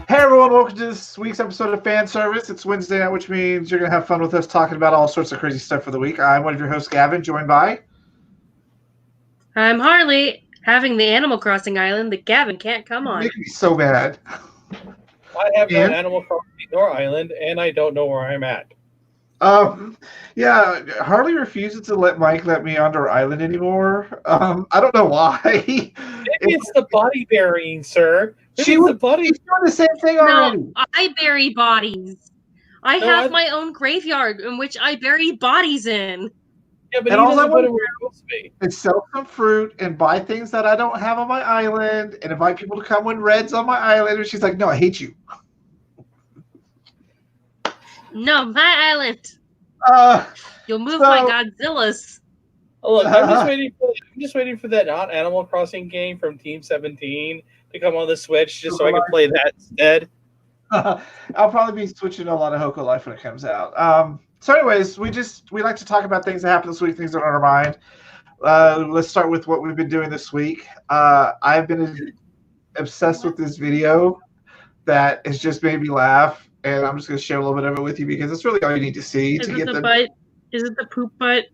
Hey everyone, welcome to this week's episode of Fanservice. It's Wednesday night, which means you're going to have fun with us talking about all sorts of crazy stuff for the week. I'm one of your hosts, Gavin, joined by... I'm Harley, having the Animal Crossing island that Gavin can't come on. You're making me so mad. I have no Animal Crossing nor island, and I don't know where I'm at. Yeah, Harley refuses to let Mike let me onto her island anymore. I don't know why. Maybe it's the body burying, sir. She's doing the same thing already. No, I bury bodies. I have my own graveyard in which I bury bodies in. Yeah, but he doesn't put it where it's supposed to be. And sell some fruit and buy things that I don't have on my island and invite people to come when Red's on my island. And she's like, no, I hate you. No, my island. You'll move my Godzillas. Oh, look, I'm just waiting for that not Animal Crossing game from Team 17 to come on the Switch, just so I can play that instead. I'll probably be switching to a lot of Hoko Life when it comes out. So, anyways, we like to talk about things that happened this week, things that are on our mind. Let's start with what we've been doing this week. I've been obsessed with this video that has just made me laugh. And I'm just going to share a little bit of it with you because it's really all you need to see to get the butt. Is it the poop butt?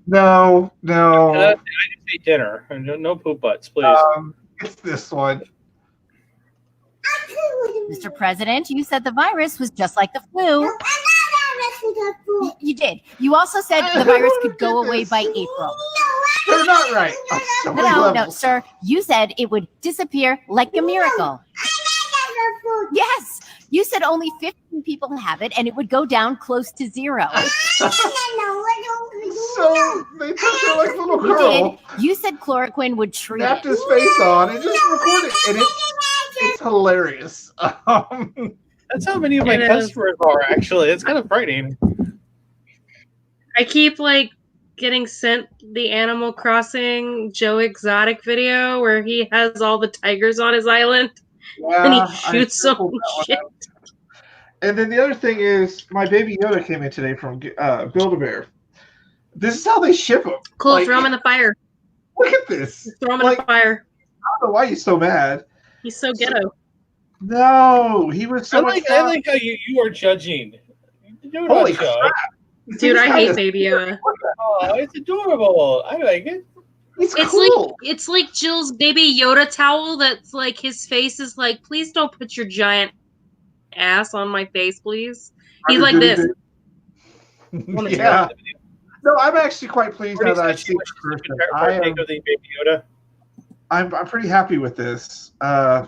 No. I just ate dinner. No poop butts, please. It's this one. Mr. President, you said the virus was just like the flu. You did. You also said the virus could go away by April. You're not right. No, sir. You said it would disappear like a miracle. Yes. You said only 15 people have it, and it would go down close to zero. So they took her like little girl. You said chloroquine would treat snapped his face on and just recorded it, and it's hilarious. That's how many of my customers are, actually. It's kind of frightening. I keep getting sent the Animal Crossing Joe Exotic video where he has all the tigers on his island. Yeah, and he shoots some shit. And then the other thing is, my baby Yoda came in today from Build-A-Bear. This is how they ship them. Cool, throw him in the fire. Look at this. Throw him in the fire. I don't know why he's so mad. He's so ghetto. No, he was so much I like how you are judging. Holy crap. Dude, I hate Baby Yoda. Oh, it's adorable. I like it. It's cool. It's like Jill's Baby Yoda towel that's his face is please don't put your giant ass on my face, please. He's like this. Yeah. No, I'm actually quite pleased now that I've seen I'm pretty happy with this. I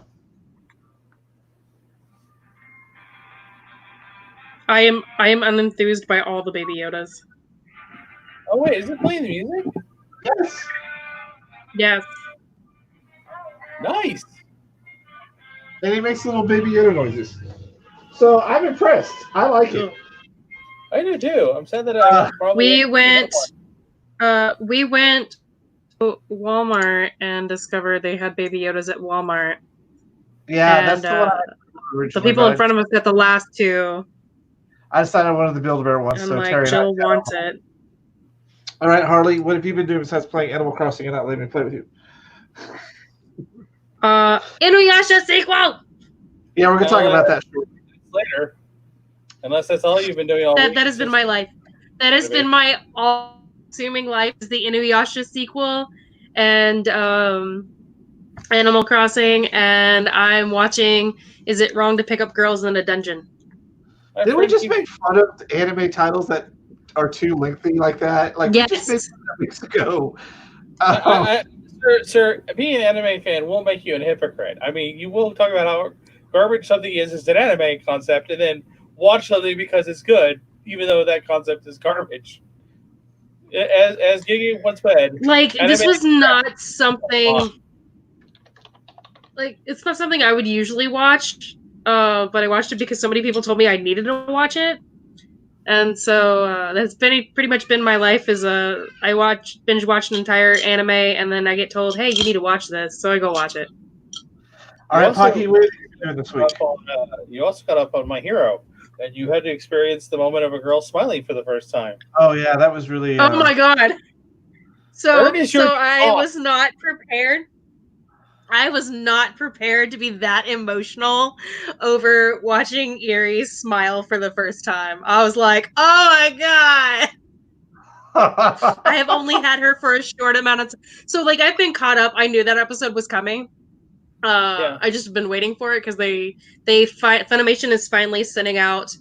am unenthused by all the Baby Yodas. Oh wait, is it playing the music? Yes. Yes. Nice. And he makes little Baby Yoda noises. So I'm impressed. I like it. I do too. I'm sad that I probably we went to Walmart and discovered they had Baby Yodas at Walmart. Yeah, and, that's the one I originally. The people in front of us got the last two. I decided I wanted the Build-A-Bear one, and so Terry Jill wants it. All right, Harley, what have you been doing besides playing Animal Crossing and not letting me play with you? Inuyasha sequel! Yeah, we're going to talk about that later. Unless that's all you've been doing all week. That has been my life. That has been my all-consuming life, is the Inuyasha sequel and Animal Crossing, and I'm watching Is It Wrong to Pick Up Girls in a Dungeon? Did we just make fun of anime titles that are too lengthy like that? Yes. We just made fun of weeks ago. Sir, being an anime fan won't make you a hypocrite. I mean, you will talk about how garbage something is an anime concept, and then watch something because it's good, even though that concept is garbage. As Gigi once said, this was not something. like it's not something I would usually watch, but I watched it because so many people told me I needed to watch it, and so that's been pretty much been my life. Is I binge watch an entire anime, and then I get told, "Hey, you need to watch this," so I go watch it. All right, Pocky, what are you doing this week? You also got up on My Hero, and you had to experience the moment of a girl smiling for the first time. Oh yeah, that was really. Oh my god! So I thought? was not prepared. I was not prepared to be that emotional over watching Eerie smile for the first time. I was like, "Oh my god!" I have only had her for a short amount of time, so like I've been caught up. I knew that episode was coming. I just been waiting for it because Funimation is finally sending out,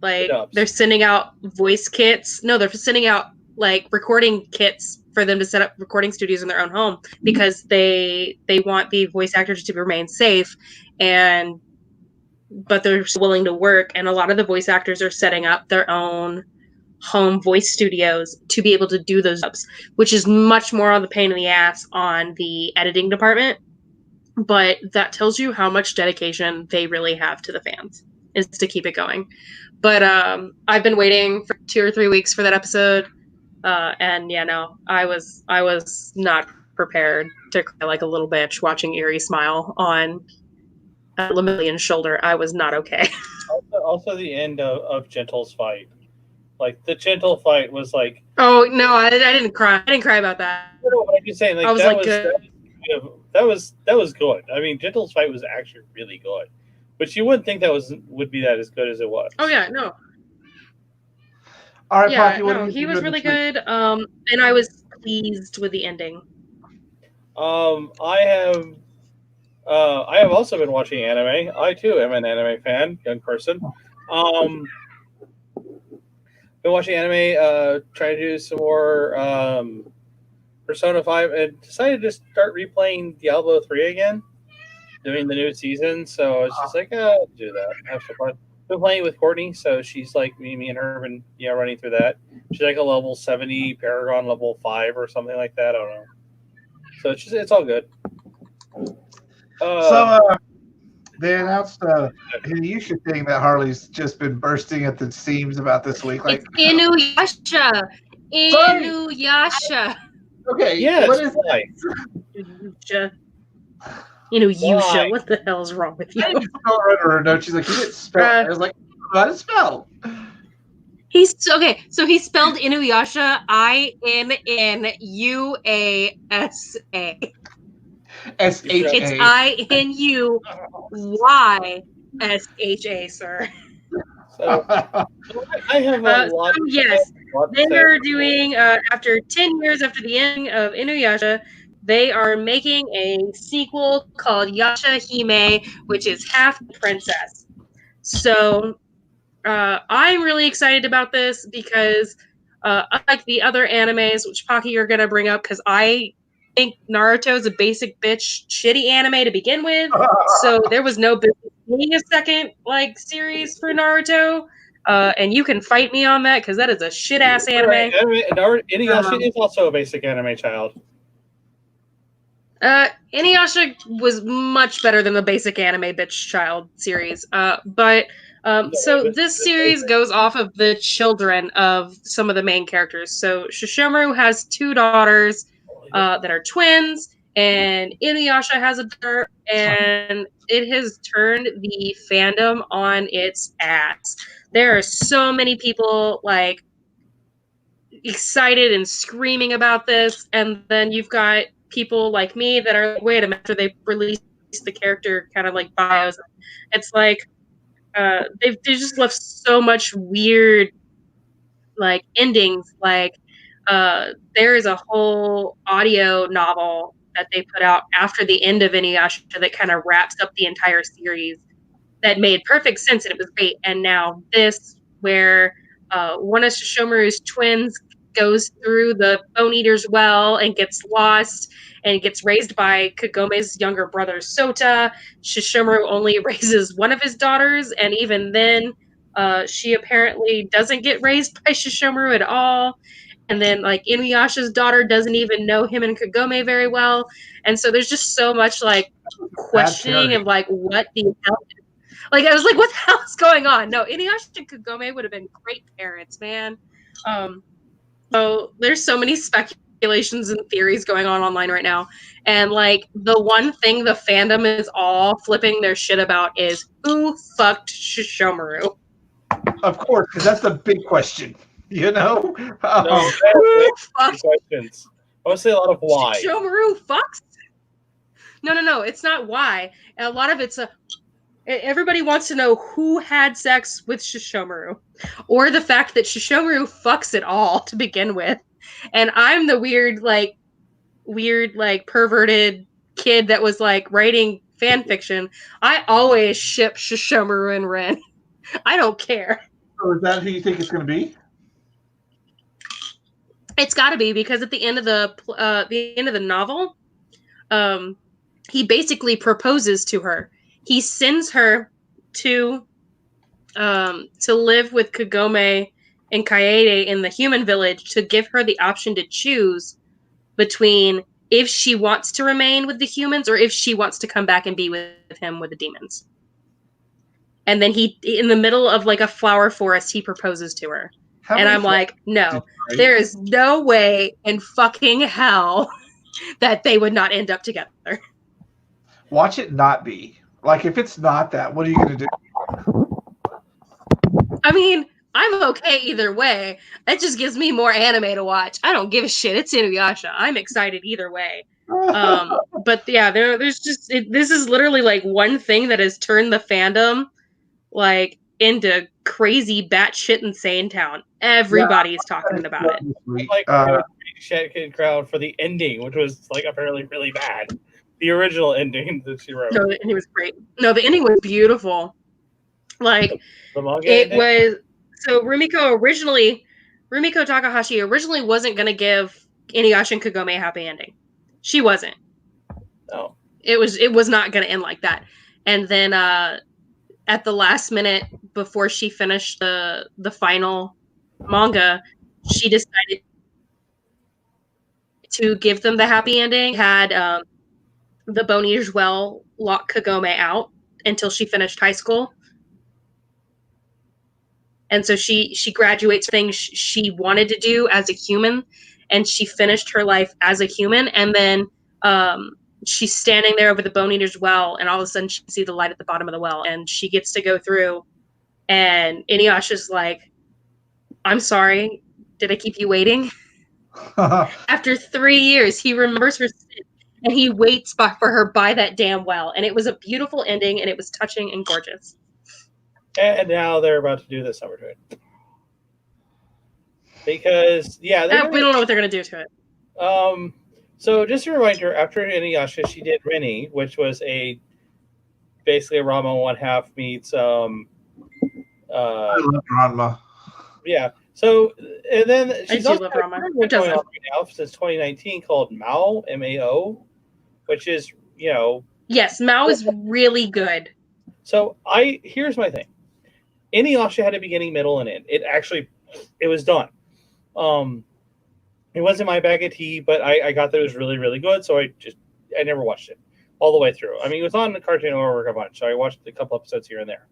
they're sending out voice kits. No, they're sending out like recording kits for them to set up recording studios in their own home because they want the voice actors to remain safe, but they're willing to work, and a lot of the voice actors are setting up their own home voice studios to be able to do those jobs, which is much more on the pain in the ass on the editing department. But that tells you how much dedication they really have to the fans, is to keep it going. But I've been waiting for 2 or 3 weeks for that episode. And yeah, no, I was not prepared to cry like a little bitch watching Eerie smile on Lemillion's shoulder. I was not okay. Also the end of Gentle's fight. Like, the Gentle fight was like... Oh, no, I didn't cry. I didn't cry about that. No, I'm just saying, like, I was that like, was that was good. I mean, Gentle's fight was actually really good. But you wouldn't think that would be that as good as it was. Oh, yeah, no. All right, yeah, Pocky, no, he was really good. And I was pleased with the ending. I have also been watching anime. I too am an anime fan, young person. Been watching anime, trying to do some more Persona 5, and decided to start replaying Diablo 3 again, doing the new season. So I was just like, I'll do that. Have some fun. Been playing with Courtney, so she's like me and her have been running through that. She's like a level 70 Paragon, level 5 or something like that. I don't know. So it's all good. They announced a Inuyasha thing that Harley's just been bursting at the seams about this week. Like Inuyasha. Inuyasha. Okay, yes, what is Inuyasha? Inuyasha. What the hell is wrong with you? I didn't spell it her note. She's like, he didn't spell it. I was like, how to spell? He's okay. So he spelled Inuyasha INNUASA. SHA. It's INUYSHA, sir. So I have a lot. Yes, they are doing after 10 years after the ending of Inuyasha, they are making a sequel called Yasha Hime, which is half the princess. So I'm really excited about this because unlike the other animes, which Pocky you're gonna bring up, because I think Naruto is a basic bitch shitty anime to begin with, so there was no business being a second series for Naruto, and you can fight me on that because that is a shit ass anime. Right. Inuyasha is also a basic anime child. Inuyasha was much better than the basic anime bitch child series, so this series goes off of the children of some of the main characters. So Shishomaru has 2 daughters that are twins, and Inuyasha has a daughter, and it has turned the fandom on its ass. There are so many people excited and screaming about this, and then you've got people like me that are wait a minute, after they release the character kind of bios. It's like they just left so much weird endings. There is a whole audio novel that they put out after the end of Inuyasha that kind of wraps up the entire series that made perfect sense, and it was great. And now this, where one of Shishomaru's twins goes through the Bone Eater's well and gets lost and gets raised by Kagome's younger brother Sota. Shishomaru only raises one of his daughters, and even then she apparently doesn't get raised by Shishomaru at all. And then like Inuyasha's daughter doesn't even know him and Kagome very well. And so there's just so much like questioning of like what the hell. Like I was like, what the hell is going on? No, Inuyasha and Kagome would have been great parents, man. So there's so many speculations and theories going on online right now. And like the one thing the fandom is all flipping their shit about is who fucked Shishomaru? Of course, because that's the big question. You know? No, questions. I would say a lot of why. Shishomaru fucks? No. It's not why. A lot of it's everybody wants to know who had sex with Shishomaru, or the fact that Shishomaru fucks it all to begin with. And I'm the weird perverted kid that was like writing fan fiction. I always ship Shishomaru and Ren. I don't care. So is that who you think it's going to be? It's got to be, because at the end of the novel, he basically proposes to her. He sends her to live with Kagome and Kaede in the human village to give her the option to choose between if she wants to remain with the humans or if she wants to come back and be with him with the demons. And then he, in the middle of like a flower forest, he proposes to her. And I'm like, no, there is no way in fucking hell that they would not end up together. Watch it not be. Like, if it's not that, what are you going to do? I mean, I'm okay either way. It just gives me more anime to watch. I don't give a shit. It's Inuyasha. I'm excited either way. But yeah, there's just this is literally like one thing that has turned the fandom like into crazy batshit insane town. Everybody's talking about it. Like a shit kid crowd for the ending, which was like apparently really bad. The original ending that she wrote. No, the ending was great. No, the ending was beautiful. Like the manga it ending? was. So Rumiko Takahashi originally wasn't going to give Inuyasha and Kagome a happy ending. She wasn't. No. It was not going to end like that. And then at the last minute before she finished the final manga, she decided to give them the happy ending. Had the Bone Eater's Well lock Kagome out until she finished high school. And so she graduates things she wanted to do as a human, and she finished her life as a human. And then she's standing there over the Bone Eater's Well, and all of a sudden she can see the light at the bottom of the well, and she gets to go through. And Inuyasha's like, "I'm sorry, did I keep you waiting?" After 3 years, he remembers her sin, and he waits for her by that damn well. And it was a beautiful ending, and it was touching and gorgeous. And now they're about to do this summer to it. Because, we don't know what they're going to do to it. So just a reminder, after Inuyasha, she did Reni, which was basically a Ranma 1/2 meets... I love Ranma. Yeah. So, and then she's I do also love Ranma. going on right now since 2019 called Mao, M-A-O, which is, Yes, Mao is really good. So here's my thing. Inuyasha had a beginning, middle, and end. It was done. It wasn't my bag of tea, but I got that it was really, really good, so I never watched it all the way through. I mean, it was on the Cartoon Network a bunch, so I watched a couple episodes here and there.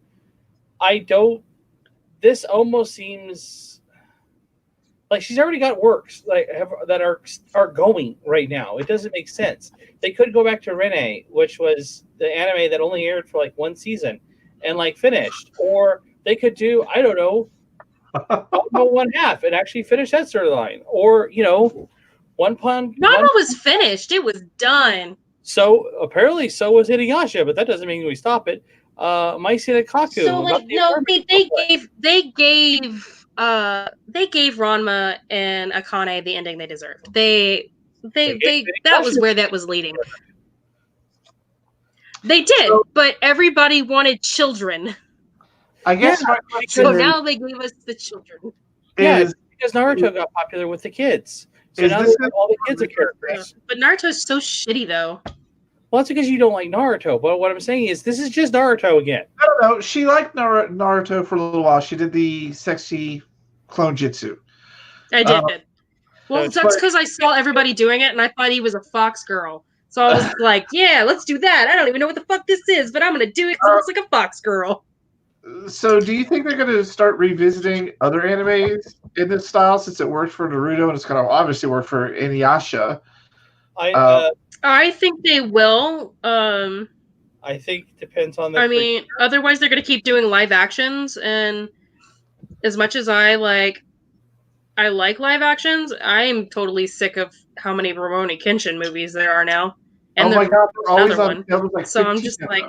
This almost seems like she's already got works that are going right now. It doesn't make sense. They could go back to Rene, which was the anime that only aired for like one season and like finished, or they could do Ranma 1/2 and actually finish that storyline, or Ranma was finished. It was done. So apparently, so was Inuyasha, but that doesn't mean we stop it. Maisi Kaku. So they gave Ranma and Akane the ending they deserved. They that was where that was leading. They did, but everybody wanted children. I guess so now they gave us the children. Because Naruto got popular with the kids. So now all the kids are characters. But Naruto's so shitty, though. Well, that's because you don't like Naruto. But what I'm saying is, this is just Naruto again. I don't know. She liked Naruto for a little while. She did the sexy clone jutsu. I did. Well, that's because I saw everybody doing it, and I thought he was a fox girl. So I was like, yeah, let's do that. I don't even know what the fuck this is, but I'm going to do it because it looks like a fox girl. So do you think they're going to start revisiting other animes in this style since it worked for Naruto and it's going to obviously work for Inuyasha? I think they will. I think it depends on the creator. Otherwise they're going to keep doing live actions, and as much as I like live actions, I'm totally sick of how many Rurouni Kenshin movies there are now. And my god, they're always on like so I'm just like,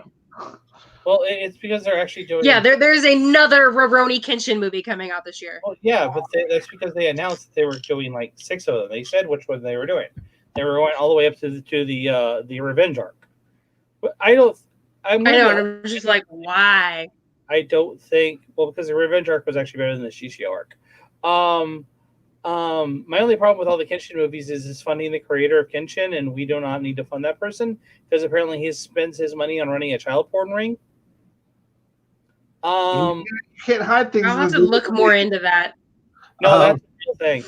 well, it's because they're actually doing. Yeah, there's another Rurouni Kenshin movie coming out this year. Well, yeah, but that's because they announced that they were doing like 6 of them. They said which one they were doing. They were going all the way up to the Revenge arc. But I know. I'm just like, why? I don't think. Well, because the Revenge arc was actually better than the Shishio arc. My only problem with all the Kenshin movies is funding the creator of Kenshin, and we do not need to fund that person because apparently he spends his money on running a child porn ring. You can't hide things. I'll have to look more into that. No, that's the real thing.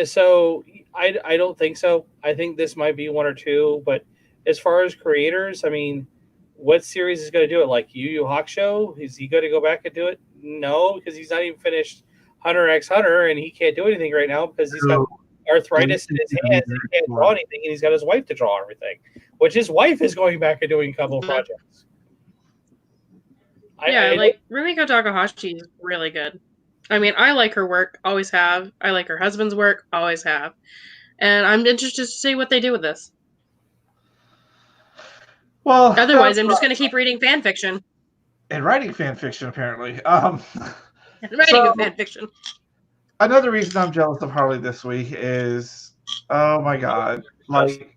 So I don't think so. I think this might be 1 or 2, but as far as creators, I mean, what series is going to do it? Like Yu Yu Hakusho? Is he going to go back and do it? No, because he's not even finished Hunter x Hunter, and he can't do anything right now because he's got arthritis in his hands and he can't draw anything, and he's got his wife to draw everything, which his wife is going back and doing a couple of projects. Like Rumiko Takahashi is really good. I mean, I like her work, always have. I like her husband's work, always have. And I'm interested to see what they do with this. Well, otherwise, I'm just going to keep reading fan fiction. And writing fan fiction, apparently. Fan fiction. Another reason I'm jealous of Harley this week is, oh my god, like,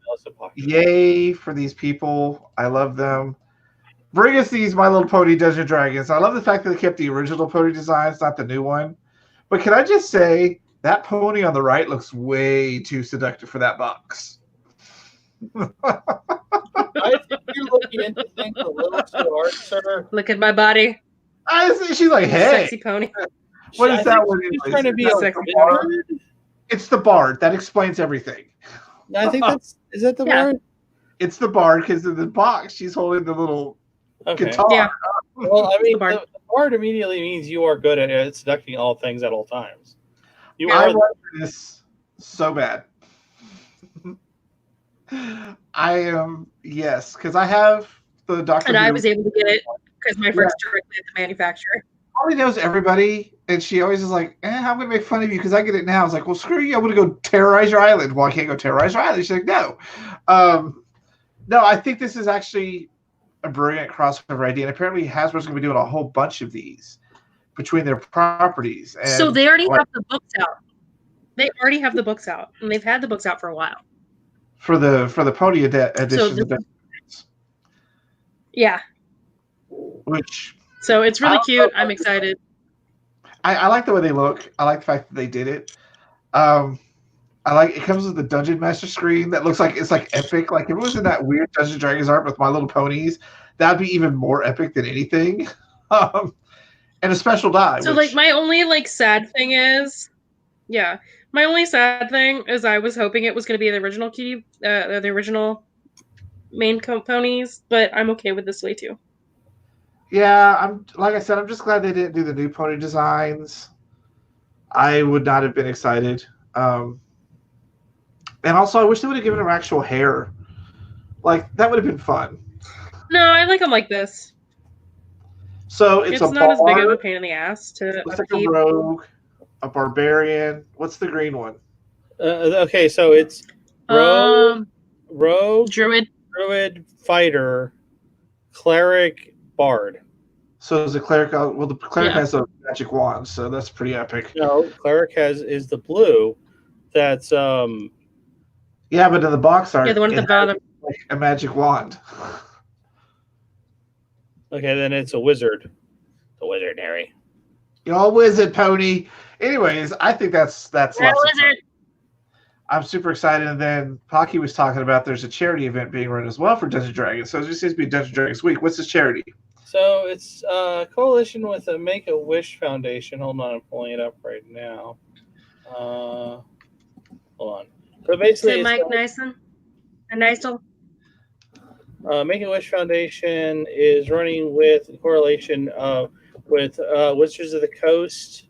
yay for these people. I love them. Bring us these My Little Pony Dungeon Dragons. I love the fact that they kept the original pony designs, not the new one. But can I just say, that pony on the right looks way too seductive for that box. I think you're looking into things a little too hard, sir. Look at my body. She's like, hey. Sexy pony. What is that one? She's trying to be a sexy bard. It's the bard. That explains everything. I think is that the bard? It's the bard because in the box, she's holding the little guitar. Yeah. Well, I mean, the bard immediately means you are good at seducting all things at all times. I want this so bad. I am, yes, because I have the Dr. And I was able to get it because my friend's directly at the manufacturer. Holly knows everybody, and she always is like, I'm going to make fun of you because I get it now. I was like, well, screw you. I'm going to go terrorize your island. Well, I can't go terrorize your island. She's like, no. No, I think this is actually a brilliant crossover idea, and apparently Hasbro's going to be doing a whole bunch of these between their properties. And so they already have the books out. They already have the books out, and they've had the books out for a while. For the pony edition. Yeah. So it's really cute. I'm excited. I like the way they look. I like the fact that they did it. I like it comes with the Dungeon Master screen that looks like it's like epic. Like if it was in that weird Dungeons and Dragons art with My Little Ponies, that'd be even more epic than anything. And a special die. So my only sad thing is, my only sad thing is I was hoping it was going to be the original the original main ponies, but I'm okay with this way too. Yeah, I'm just glad they didn't do the new pony designs. I would not have been excited. And also, I wish they would have given her actual hair. Like that would have been fun. No, I like them like this. So it's not as big of a pain in the ass to upkeep. A rogue, a barbarian. What's the green one? Okay, so it's rogue, druid, fighter, cleric, bard. So is the cleric? Well, the cleric has a magic wand, so that's pretty epic. No, cleric is the blue. That's Yeah, but in the box art, the one at the bottom, like a magic wand. Okay, then it's a wizard. The wizard, Harry. You're a wizard, pony. Anyways, I think that's lots of fun. I'm super excited. And then Pocky was talking about there's a charity event being run as well for Dungeons & Dragons. So it just seems to be Dungeons & Dragons Week. What's this charity? So it's a coalition with the Make-A-Wish Foundation. Hold on, I'm pulling it up right now. Hold on. So basically, Mike Nyson. Nysel. Make-A-Wish Foundation is running with correlation with Wizards of the Coast.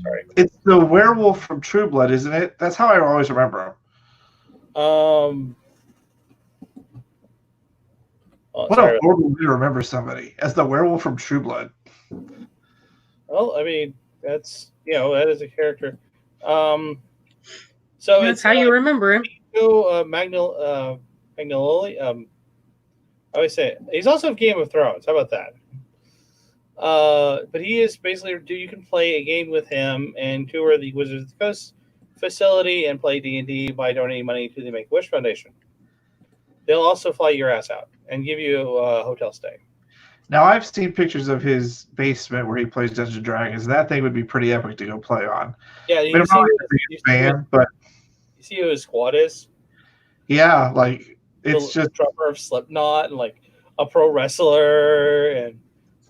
Sorry. It's the werewolf from True Blood, isn't it? That's how I always remember him. What a horrible way to remember somebody as the werewolf from True Blood. Well, I mean, that's that is a character. So that's how you remember him. Magnoli. I always say it. He's also in Game of Thrones. How about that? But he is basically you can play a game with him and tour the Wizards of the Coast facility and play D&D by donating money to the Make-A-Wish Foundation. They'll also fly your ass out and give you a hotel stay. Now, I've seen pictures of his basement where he plays Dungeons and Dragons. That thing would be pretty epic to go play on. Yeah, you see who his squad is? Yeah, like it's just drummer of Slipknot and like a pro wrestler and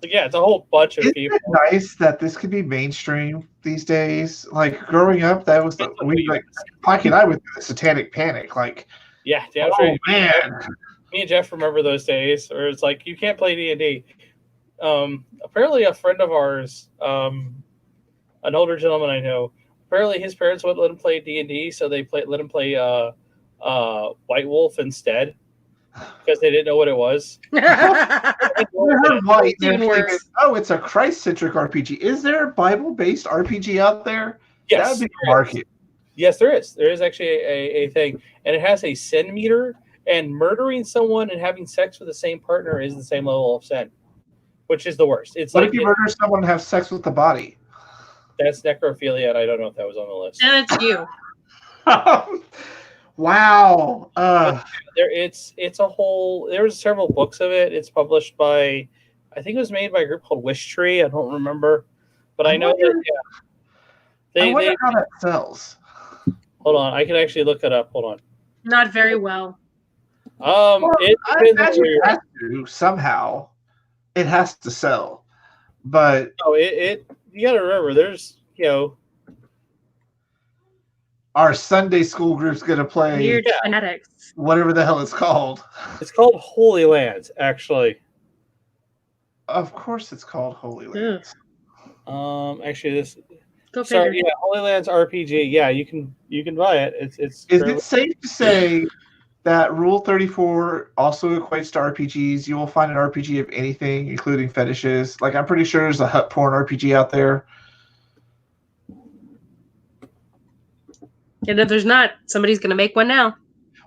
it's a whole bunch of people. Isn't it nice that this could be mainstream these days? Like growing up, that was Pocky and I went through the Satanic Panic. Like, yeah, damn oh man. Me and Jeff remember those days where it's like you can't play D&D. Apparently, a friend of ours, an older gentleman I know, apparently his parents wouldn't let him play D&D, so they let him play White Wolf instead because they didn't know what it was. I heard White. Oh, it's a Christ-centric RPG. Is there a Bible-based RPG out there? Yes, that would be the market. Yes, there is. There is actually a thing, and it has a sin meter. And murdering someone and having sex with the same partner is the same level of sin, which is the worst. It's what if you murder someone and have sex with the body? That's necrophilia, and I don't know if that was on the list. And it's you. Wow. It's a whole. There's several books of it. It's published by, I think it was made by a group called Wish Tree. I don't remember, but I know that. Yeah, I wonder how that sells. Hold on, I can actually look it up. Hold on. Not very well. I imagine it has to somehow. It has to sell, but you got to remember, there's our Sunday school group's gonna play Weird Phonetics, whatever the hell it's called. It's called Holy Lands, actually. Of course, it's called Holy Lands. Actually, this. Go figure. Sorry, Holy Lands RPG. Yeah, you can buy it. It's. Is it safe to say that Rule 34 also equates to RPGs? You will find an RPG of anything, including fetishes. Like, I'm pretty sure there's a hut porn RPG out there. And if there's not, somebody's going to make one now.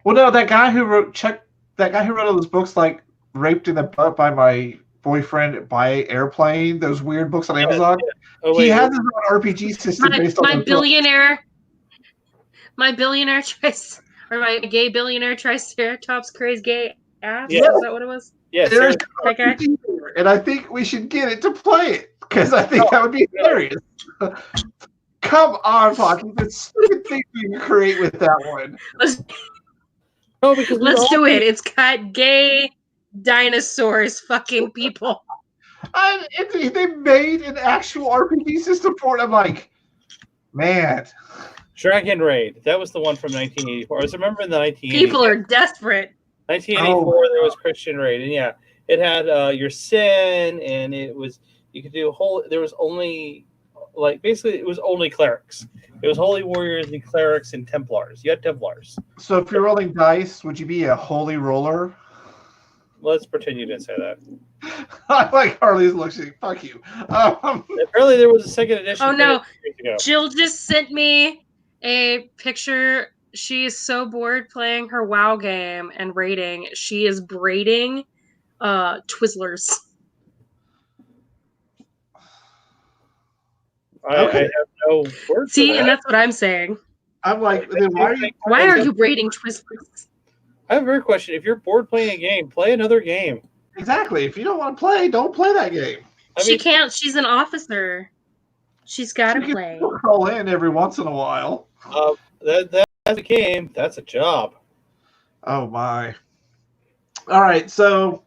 Well, no, that guy who wrote all those books, like Raped in the Butt by My Boyfriend by Airplane, those weird books on Amazon. Yeah. Oh, he has his own RPG system based on my billionaire tries. Or my gay billionaire Triceratops craze gay ass. Yeah. Is that what it was? Yeah, there's that guy. And I think we should get it to play it because I think that would be hilarious. Come on, Pocky. The stupid thing you can create with that one. Let's do it. It's got gay dinosaurs fucking people. They made an actual RPG system for it. I'm like, man. Dragon Raid. That was the one from 1984. I remember in the 1980s. People are desperate. 1984, there was Christian Raid, and yeah, it had your sin, and it was you could do there was only basically it was only clerics. It was holy warriors and clerics and Templars. You had Templars. So if you're rolling dice, would you be a holy roller? Let's pretend you didn't say that. I like Harley's looks. Fuck you. Apparently, there was a second edition. Oh no! Jill just sent me a picture. She is so bored playing her WoW game and raiding. She is braiding Twizzlers. I have no words. See, and that's what I'm saying. I'm like, then why are you braiding Twizzlers? I have a weird question. If you're bored playing a game, play another game. Exactly. If you don't want to play, don't play that game. She can't. She's an officer. She's got to play. Call in every once in a while. That's a game. That's a job. Oh my! All right. So,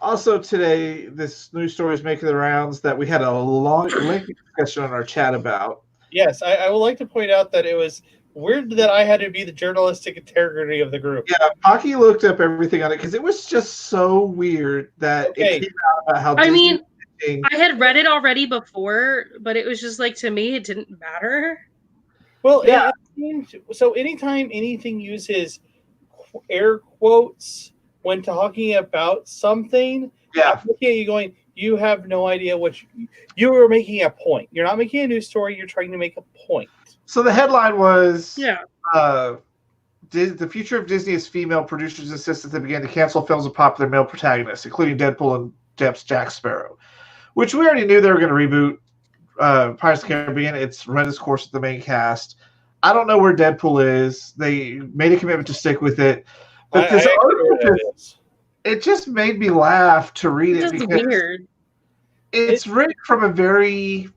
Also today, this news story is making the rounds that we had a lengthy discussion on our chat about. Yes, I would like to point out that it was weird that I had to be the journalistic integrity of the group. Yeah, Pocky looked up everything on it because it was just so weird that it came out about how Disney I had read it already before, but it was just like, to me, it didn't matter. Well, yeah. So anytime anything uses air quotes when talking about something, I'm looking at you going, you have no idea what you are making a point. You're not making a news story. You're trying to make a point. So the headline was, the future of Disney as female producers insist that they began to cancel films with popular male protagonists, including Deadpool and Depp's Jack Sparrow, which we already knew they were going to reboot Pirates of the Caribbean. It's run its course with the main cast. I don't know where Deadpool is. They made a commitment to stick with it. But this article, it just made me laugh to read it because weird. It's written from a very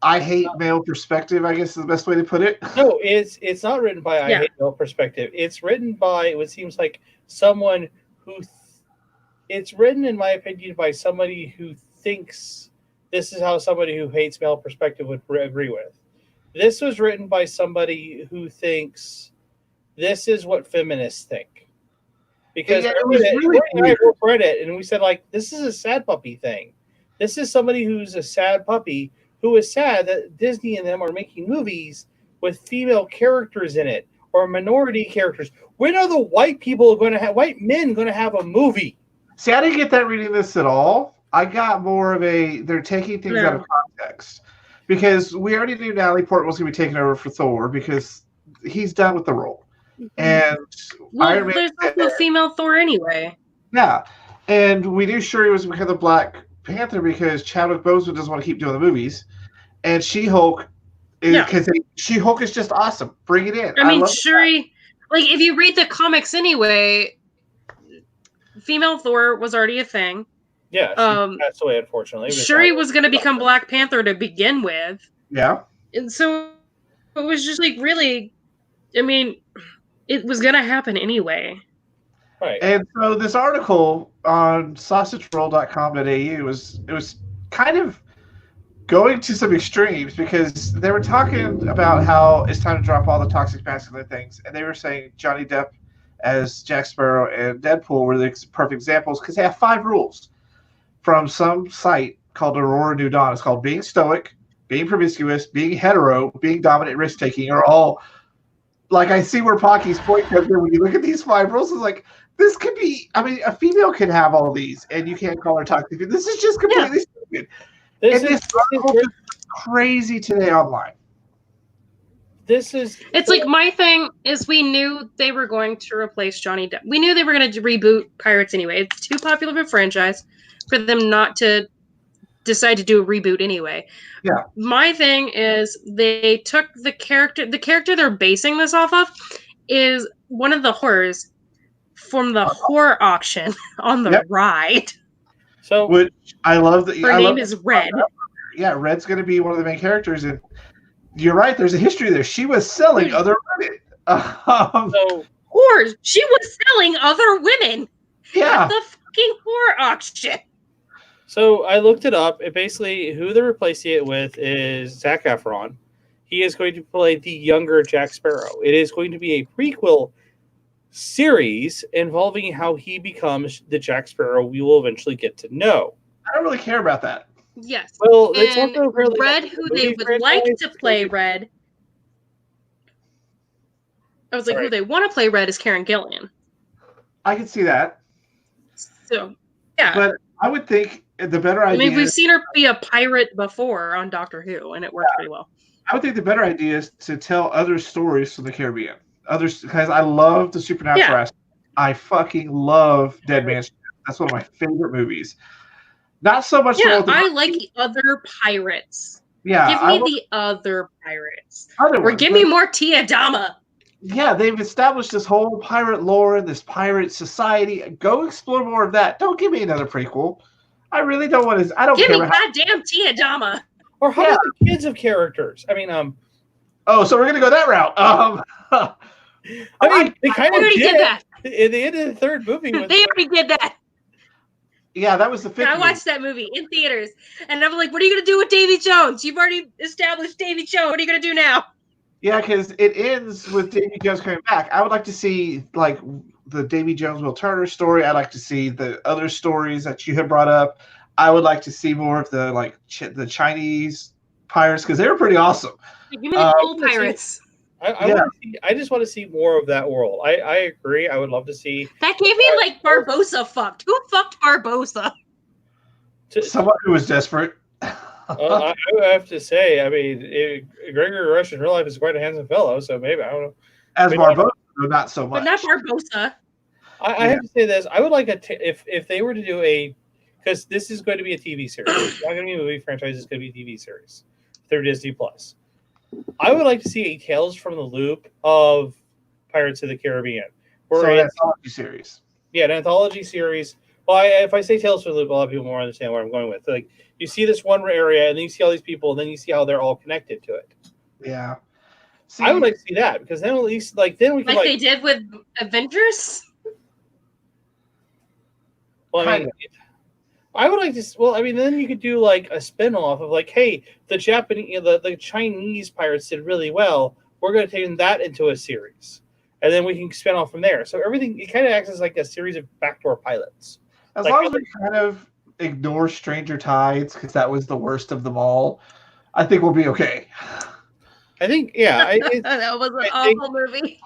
I hate male perspective, I guess is the best way to put it. No, it's not written by I hate male perspective. It's written by what seems like someone who it's written, in my opinion, by somebody who thinks this is how somebody who hates male perspective would agree with. This was written by somebody who thinks this is what feminists think. Because we read it and we said, like, this is a sad puppy thing. This is somebody who's a sad puppy who is sad that Disney and them are making movies with female characters in it or minority characters. When are the white men going to have a movie? See, I didn't get that reading this at all. I got more of they're taking things out of context. Because we already knew Natalie Portman was going to be taking over for Thor because he's done with the role. And there's no female Thor anyway. Yeah. And we knew Shuri was going to become the Black Panther because Chadwick Boseman doesn't want to keep doing the movies. And She-Hulk because She-Hulk is just awesome. Bring it in. I mean, Shuri, like, if you read the comics anyway, female Thor was already a thing. Yeah, she passed away, unfortunately. Shuri was going to become Black Panther to begin with. Yeah. And so it was just like, really, I mean, it was going to happen anyway. Right. And so this article on sausageroll.com.au was kind of going to some extremes because they were talking about how it's time to drop all the toxic masculine things. And they were saying Johnny Depp as Jack Sparrow and Deadpool were the perfect examples because they have 5 rules from some site called Aurora New Dawn. It's called being stoic, being promiscuous, being hetero, being dominant, risk-taking are all, like, I see where Pocky's point comes in when you look at these 5 rules. It's like, this could be, I mean, a female can have all these, and you can't call her toxic. This is just completely stupid. This article is crazy today online. It's like, my thing is we knew they were going to replace Johnny Depp. We knew they were going to reboot Pirates anyway. It's too popular of a franchise for them not to decide to do a reboot anyway. Yeah. My thing is they took the character they're basing this off of is one of the horrors from the horror auction on the ride. So, which I love that. Her name is Red. Yeah, Red's going to be one of the main characters, and you're right. There's a history there. She was selling other women. Whores. She was selling other women. Yeah. At the fucking horror auction. So I looked it up. And basically, who they're replacing it with is Zac Efron. He is going to play the younger Jack Sparrow. It is going to be a prequel series involving how he becomes the Jack Sparrow we will eventually get to know. I don't really care about that. Yes. Well, it's also really Red, who they would like to play Red. I was like, who they want to play Red is Karen Gillan. I can see that. So, yeah. But I would think the better idea. I mean, we've seen her be a pirate before on Doctor Who, and it worked pretty well. I would think the better idea is to tell other stories from the Caribbean. Because I love the supernatural aspect. I fucking love Dead Man's Chest. That's one of my favorite movies. Not so much. Yeah, I like other pirates. Yeah, give me the other pirates. Give me more Tia Dama. Yeah, they've established this whole pirate lore and this pirate society. Go explore more of that. Don't give me another prequel. I really don't want to. I don't give care. Give me goddamn Tia Dama. Or how about the kids of characters? I mean, Oh, so we're gonna go that route. I mean, they kind of did that. At the end of the third movie. They already did that. Yeah, that was the 50th. Yeah, I watched that movie in theaters, and I'm like, "What are you gonna do with Davy Jones? You've already established Davy Jones. What are you gonna do now?" Yeah, because it ends with Davy Jones coming back. I would like to see like the Davy Jones Will Turner story. I'd like to see the other stories that you had brought up. I would like to see more of the like the Chinese pirates because they were pretty awesome. Give me the cool pirates. I just want to see more of that world. I agree. I would love to see. That gave me like Barbossa fucked. Who fucked Barbossa? Someone who was desperate. I would have to say, I mean, Gregory Rush in real life is quite a handsome fellow, so maybe, I don't know. As Barbossa, not so much. But not Barbossa. I have to say this. I would like if they were to do because this is going to be a TV series. It's not going to be a movie franchise. It's going to be a TV series through Disney Plus. I would like to see a Tales from the Loop of Pirates of the Caribbean. So an anthology series. Yeah, an anthology series. Well, if I say Tales from the Loop, a lot of people more understand where I'm going with. Like, you see this one area, and then you see all these people, and then you see how they're all connected to it. Yeah. See, I would like to see that, because then at least, then we can, like they did with Avengers? Well, I mean, I would like to. Well, I mean, then you could do like a spin-off of like, hey, the Chinese pirates did really well. We're going to take that into a series, and then we can spin off from there. So everything it kind of acts as like a series of backdoor pilots. As long as we kind of ignore Stranger Tides because that was the worst of them all, I think we'll be okay. I think, yeah, that was an awful movie.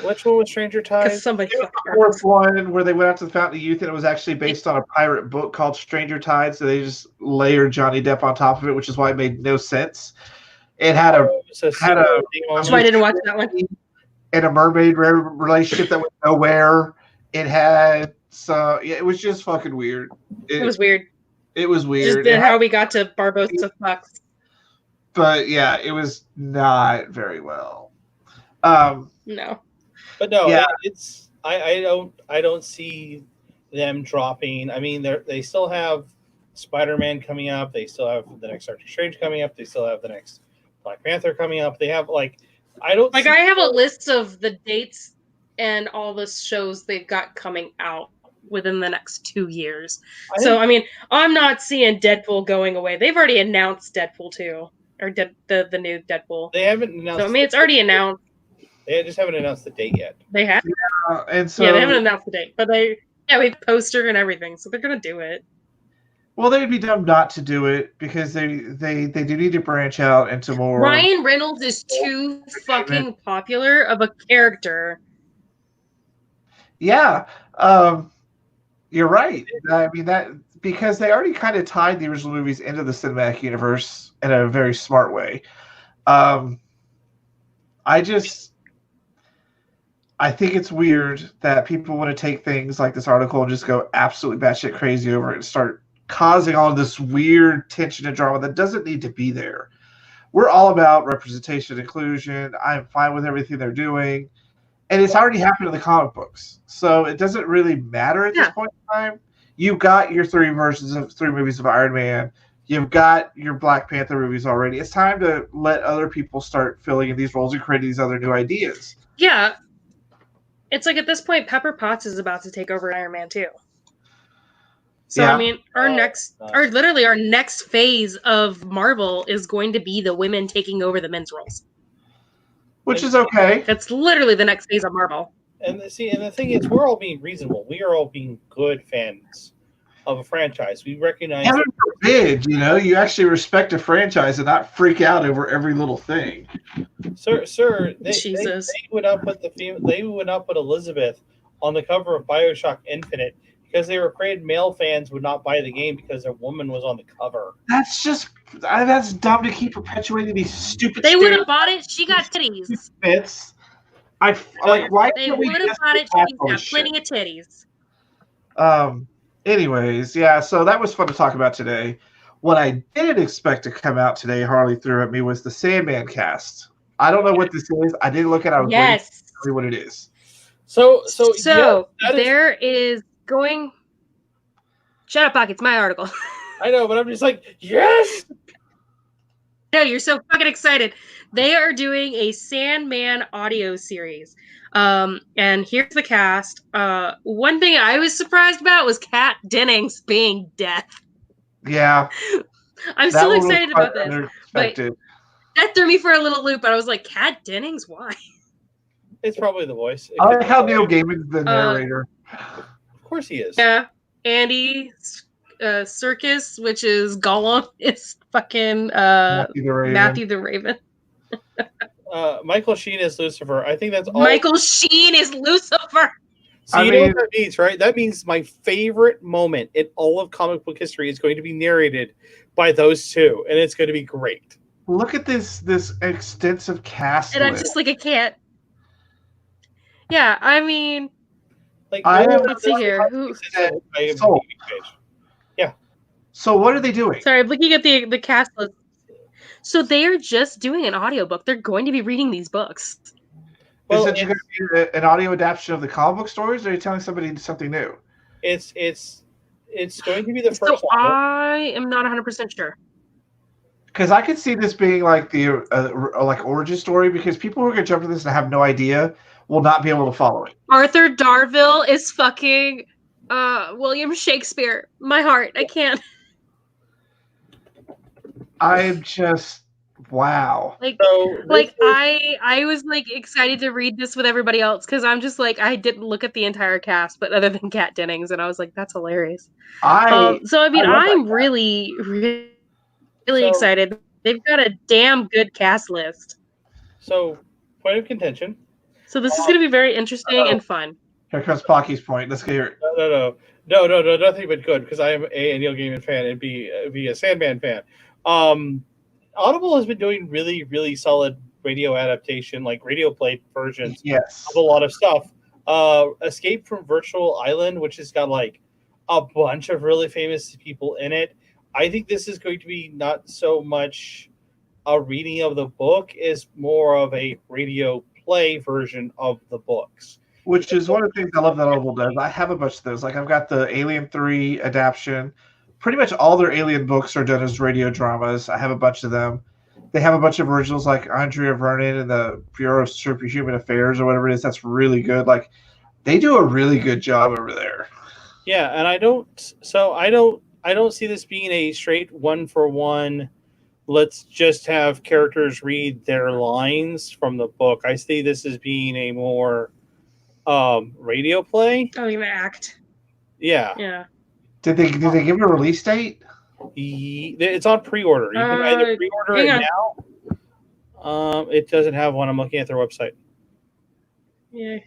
Which one was Stranger Tides? Somebody the fourth one where they went out to the Fountain of Youth, and it was actually based on a pirate book called Stranger Tides. So they just layered Johnny Depp on top of it, which is why it made no sense. It had that's why I didn't watch that one. And a mermaid relationship that went nowhere. It had it was just fucking weird. It was weird. It was weird. Just how we got to Barbossa fucks. But yeah, it was not very well. No. But no, yeah. It's I don't see them dropping. I mean, they still have Spider-Man coming up. They still have the next Doctor Strange coming up. They still have the next Black Panther coming up. They have I have a list of the dates and all the shows they've got coming out within the next 2 years. I mean, I'm not seeing Deadpool going away. They've already announced Deadpool 2 or the new Deadpool. They haven't announced. So I mean, it's already announced. They just haven't announced the date yet. They have. And so they haven't announced the date, but we have poster and everything, so they're gonna do it. Well, they'd be dumb not to do it because they do need to branch out into more. Ryan Reynolds is too fucking popular of a character. Yeah, you're right. I mean that because they already kind of tied the original movies into the cinematic universe in a very smart way. I think it's weird that people want to take things like this article and just go absolutely batshit crazy over it and start causing all of this weird tension and drama that doesn't need to be there. We're all about representation and inclusion. I'm fine with everything they're doing. And it's already happened in the comic books. So it doesn't really matter at this point in time. You've got your three movies of Iron Man. You've got your Black Panther movies already. It's time to let other people start filling in these roles and creating these other new ideas. Yeah. It's like at this point, Pepper Potts is about to take over Iron Man 2. So, I mean, our next phase of Marvel is going to be the women taking over the men's roles. Which is okay. That's literally the next phase of Marvel. And the thing is, we're all being reasonable. We are all being good fans of a franchise. We recognize. Heaven forbid, you actually respect a franchise and not freak out over every little thing. Sir, they would not put Elizabeth on the cover of BioShock Infinite because they were afraid male fans would not buy the game because a woman was on the cover. That's dumb to keep perpetuating these stupid. They would have bought it. She got titties. Fits. Why? They would have bought it. She's got plenty of titties. Anyways, yeah. So that was fun to talk about today. What I didn't expect to come out today, Harley threw at me, was the Sandman cast. I don't know what this is. I didn't look at it. I was waiting to tell me what it is. So there is going. Shut up, Pocket. It's my article. I know, but I'm just like, yes. No, you're so fucking excited. They are doing a Sandman audio series. And here's the cast. One thing I was surprised about was Kat Dennings being Death. Yeah. I'm That still one was excited quite about this. But unexpected. that threw me for a little loop, but I was like, Kat Dennings? Why? It's probably the voice. I like how Neil Gaiman's the narrator. Of course he is. Yeah. Andy Serkis, which is Gollum, is fucking Matthew the Raven. Michael Sheen is Lucifer. I think that's all. Michael Sheen is Lucifer. So you know what that means, right? That means my favorite moment in all of comic book history is going to be narrated by those two, and it's going to be great. Look at this extensive cast And I'm list. just like, I can't. Yeah, I mean, Like, let's see here. Yeah. So what are they doing? Sorry, I'm looking at the cast list. So they are just doing an audiobook. They're going to be reading these books. Well, is it going to be an audio adaptation of the comic book stories, or are you telling somebody something new? It's going to be the first one. I am not 100% sure. Because I could see this being like the like origin story, because people who are going to jump into this and have no idea will not be able to follow it. Arthur Darvill is fucking William Shakespeare. My heart, I can't. I'm just wow. I was like excited to read this with everybody else because I'm just like I didn't look at the entire cast, but other than Kat Dennings, and I was like, that's hilarious. I'm really excited. They've got a damn good cast list. So, point of contention. So this is going to be very interesting and fun. Here comes Pocky's point. Let's hear it. No, nothing but good, because I am A Neil Gaiman fan and B a Sandman fan. Audible has been doing really, really solid radio adaptation, like radio play versions of a lot of stuff. Escape from Virtual Island, which has got like a bunch of really famous people in it. I think this is going to be not so much a reading of the book, is more of a radio play version of the books. Which is one of the things I love that Audible does. I have a bunch of those. Like I've got the Alien 3 adaptation. Pretty much all their Alien books are done as radio dramas. I have a bunch of them. They have a bunch of originals like Andrea Vernon and the Bureau of Superhuman Affairs or whatever it is. That's really good. Like they do a really good job over there. Yeah, and I don't see this being a straight 1-for-1. Let's just have characters read their lines from the book. I see this as being a more radio play. Oh, you act. Yeah. Yeah. Did they give it a release date? It's on pre-order. You can either pre-order it now. It doesn't have one. I'm looking at their website. Yeah.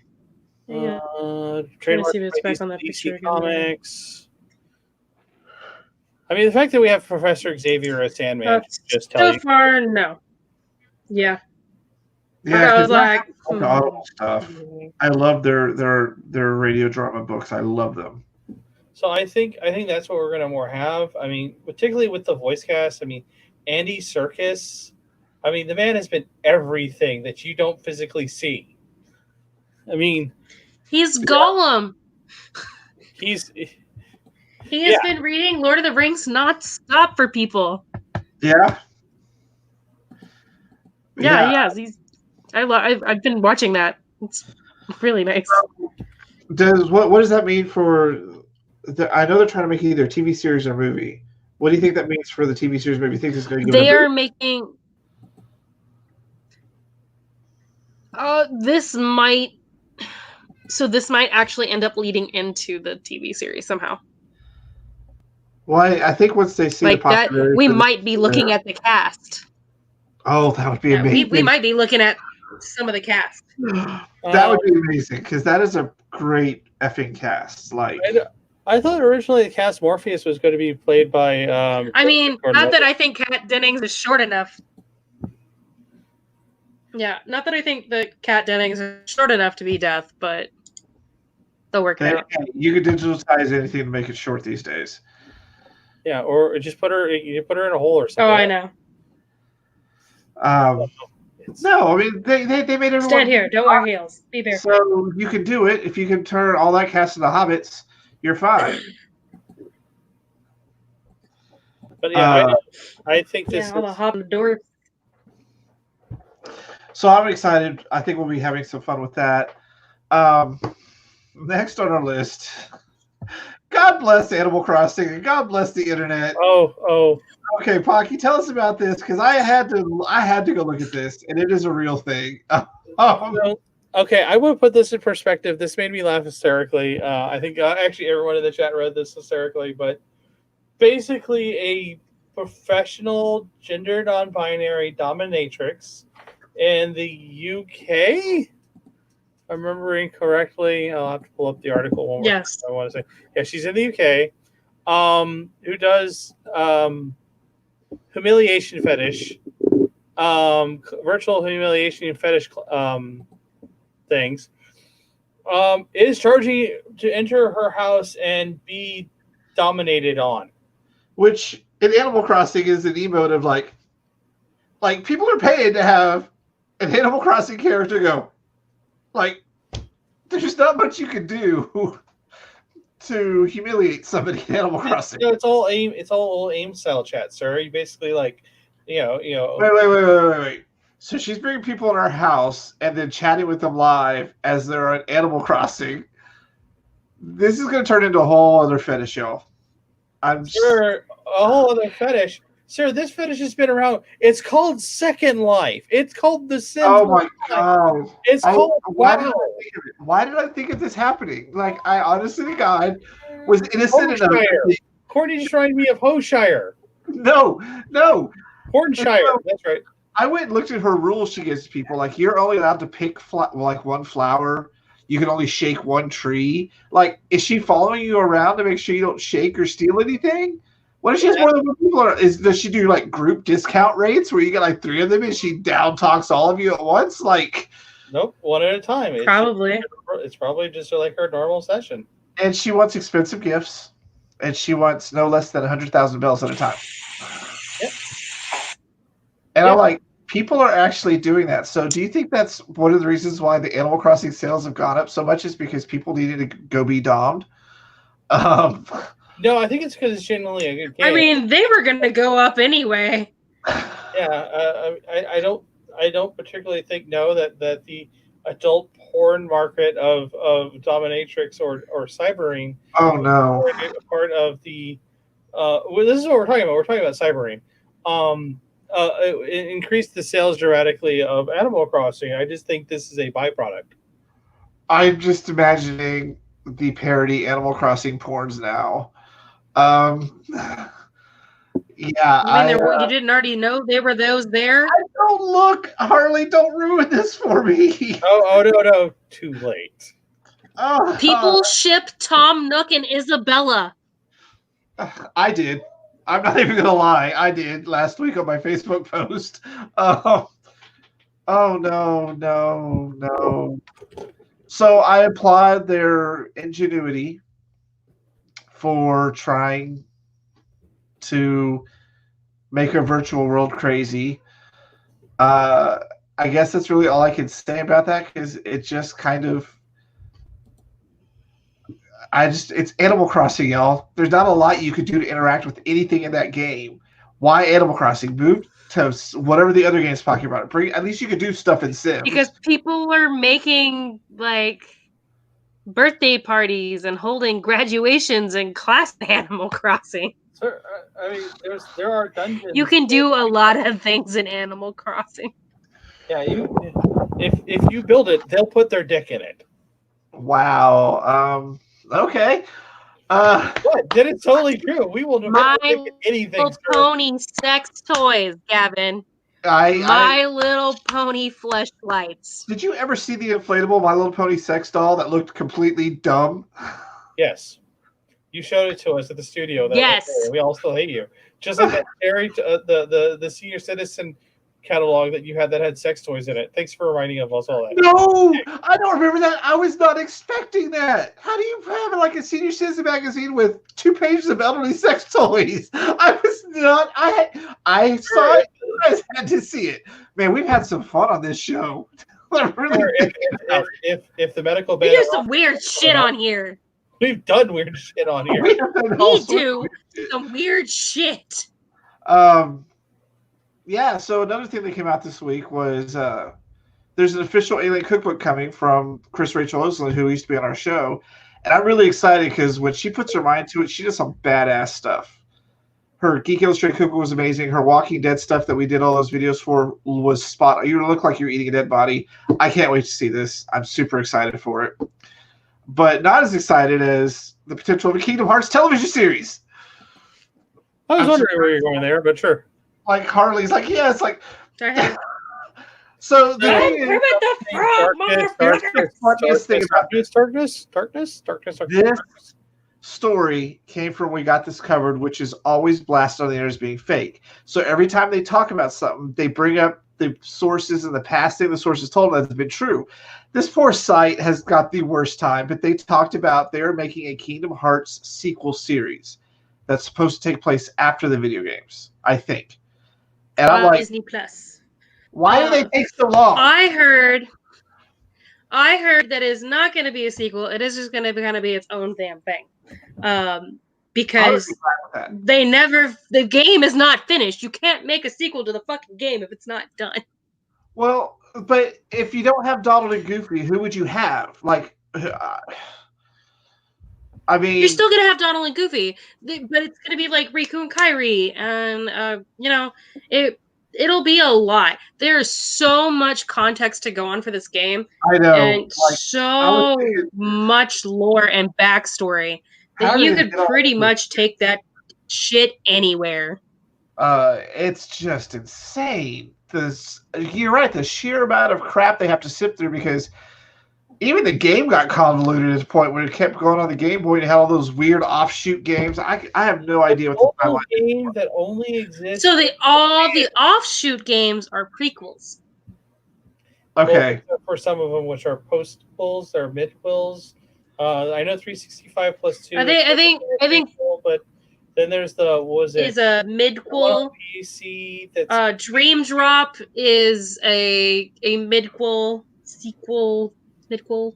Trademark see what's back on that DC picture Comics. I mean, the fact that we have Professor Xavier as Sandman just tell you. So far, no. Yeah. Yeah, I was like, stuff. I love their radio drama books. I love them. So I think that's what we're gonna more have. I mean, particularly with the voice cast. I mean, Andy Serkis. I mean, the man has been everything that you don't physically see. I mean, he's Gollum. He has been reading Lord of the Rings non-stop for people. Yeah. Yeah. I've been watching that. It's really nice. What does that mean for? I know they're trying to make either a TV series or movie. What do you think that means for the TV series? Maybe you think it's going to. They are making. This might actually end up leading into the TV series somehow. Well, I think once they see like the possibility, we might be looking at the cast. Oh, that would be amazing. We might be looking at some of the cast. That would be amazing because that is a great effing cast. Like, I thought originally the cast Morpheus was going to be played by. I mean, not that I think Kat Dennings is short enough. Yeah, not that I think that Kat Dennings is short enough to be Death, but they'll work it out. You could digitize anything to make it short these days. Yeah, or just put her in a hole or something. Oh, I know. No, I mean they made everyone stand here. Don't wear heels. Be barefoot. So you can do it if you can turn all that cast into hobbits. You're fine. But yeah, I think this. Yeah, all the hobbit dwarves. So I'm excited. I think we'll be having some fun with that. Next on our list, God bless Animal Crossing and God bless the internet. Oh. Okay, Pocky, tell us about this because I had to go look at this, and it is a real thing. Okay, I want to put this in perspective. This made me laugh hysterically. I think actually everyone in the chat read this hysterically, but basically a professional gender non-binary dominatrix in the UK. If I'm remembering correctly, I'll have to pull up the article one more Yes. time. I want to say, yeah, she's in the UK. Who does humiliation fetish, virtual humiliation fetish things. Is charging to enter her house and be dominated on. Which in Animal Crossing is an emote of like people are paying to have an Animal Crossing character go. Like, there's not much you can do to humiliate somebody in Animal Crossing. It's all aim style chat, sir. You basically like, you know. Wait. So she's bringing people in her house and then chatting with them live as they're on Animal Crossing. This is going to turn into a whole other fetish, y'all. Sure, a whole other fetish. Sir, this fetish has been around. It's called Second Life. It's called The Sims. Oh my god! It's called Wow. Why did I think of this happening? Like, I honestly to God was innocent enough. Courtney just reminded me of Hoshire. No. Hornshire. That's right. I went and looked at her rules she gives people. Like, you're only allowed to pick one flower. You can only shake one tree. Like, is she following you around to make sure you don't shake or steal anything? What if she has more than one people? Does she do like group discount rates where you get like 3 of them and she down talks all of you at once? Like, nope, one at a time. Probably. It's probably just like her normal session. And she wants expensive gifts, and she wants no less than 100,000 bells at a time. Yep. And I'm like, people are actually doing that. So do you think that's one of the reasons why the Animal Crossing sales have gone up so much is because people needed to go be dommed? No, I think it's because it's genuinely a good game. I mean, they were going to go up anyway. Yeah, I don't particularly think that the adult porn market of dominatrix or cybering. Oh no! Part of the this is what we're talking about. We're talking about cybering. It increased the sales dramatically of Animal Crossing. I just think this is a byproduct. I'm just imagining the parody Animal Crossing porns now. Yeah, you didn't already know they were those there? I don't look, Harley. Don't ruin this for me. Oh no, too late. People ship Tom Nook and Isabella. I did. I'm not even gonna lie. I did last week on my Facebook post. Oh no. So I applaud their ingenuity for trying to make a virtual world crazy. I guess that's really all I can say about that because it just kind of it's Animal Crossing, y'all. There's not a lot you could do to interact with anything in that game. Why Animal Crossing? Move to whatever the other games talking about. At least you could do stuff in Sims. Because people are making like birthday parties and holding graduations in class in Animal Crossing. Sir, I mean, there are dungeons. You can do a lot of things in Animal Crossing. Yeah, if you build it, they'll put their dick in it. Wow. Okay. What? That is totally true. We will never make anything. Little Pony sex toys, Gavin. My Little Pony fleshlights. Did you ever see the inflatable My Little Pony sex doll that looked completely dumb? Yes. You showed it to us at the studio. Yes. We all still hate you. Just like that the senior citizen catalog that you had that had sex toys in it. Thanks for reminding of us all that. No, I don't remember that. I was not expecting that. How do you have like a senior citizen magazine with 2 pages of elderly sex toys? I was not. I saw it. You guys had to see it. Man, we've had some fun on this show. If the medical we do some weird shit on here. We've done weird shit on here. We do some weird shit. Yeah, so another thing that came out this week was there's an official Alien Cookbook coming from Chris Rachel Oslin, who used to be on our show. And I'm really excited because when she puts her mind to it, she does some badass stuff. Her Geek Illustrated Cookbook was amazing. Her Walking Dead stuff that we did all those videos for was spot on. You look like you're eating a dead body. I can't wait to see this. I'm super excited for it. But not as excited as the potential of a Kingdom Hearts television series. I was wondering where you're going there, but sure. Like Harley's like, yeah, it's like. So the thing about darkness. This story came from We Got This Covered, which is always blasted on the internet as being fake. So every time they talk about something, they bring up the sources and the past thing the sources told them that's been true. This poor site has got the worst time, but they talked about they're making a Kingdom Hearts sequel series that's supposed to take place after the video games, I think. And I'm like, Disney Plus. Why do they take so long? I heard that it's not going to be a sequel. It is just going to kind of be its own damn thing. Because the game is not finished. You can't make a sequel to the fucking game if it's not done. Well, but if you don't have Donald and Goofy, who would you have? Like, I mean, you're still gonna have Donald and Goofy, but it's gonna be like Riku and Kairi, and it'll be a lot. There's so much context to go on for this game. I know, and so much lore and backstory that you could pretty much take that shit anywhere. It's just insane. You're right. The sheer amount of crap they have to sift through, because even the game got convoluted at the point where it kept going on the Game Boy and had all those weird offshoot games. I have no idea what the timeline is. Game that only exists. So all the offshoot games are prequels. Okay. Well, for some of them, which are post-quills or mid-quills. I know 365 plus 2. I think. Prequel, but then there's is a mid-quill. PC that's Dream Drop is a mid-quill sequel. Mid-quill.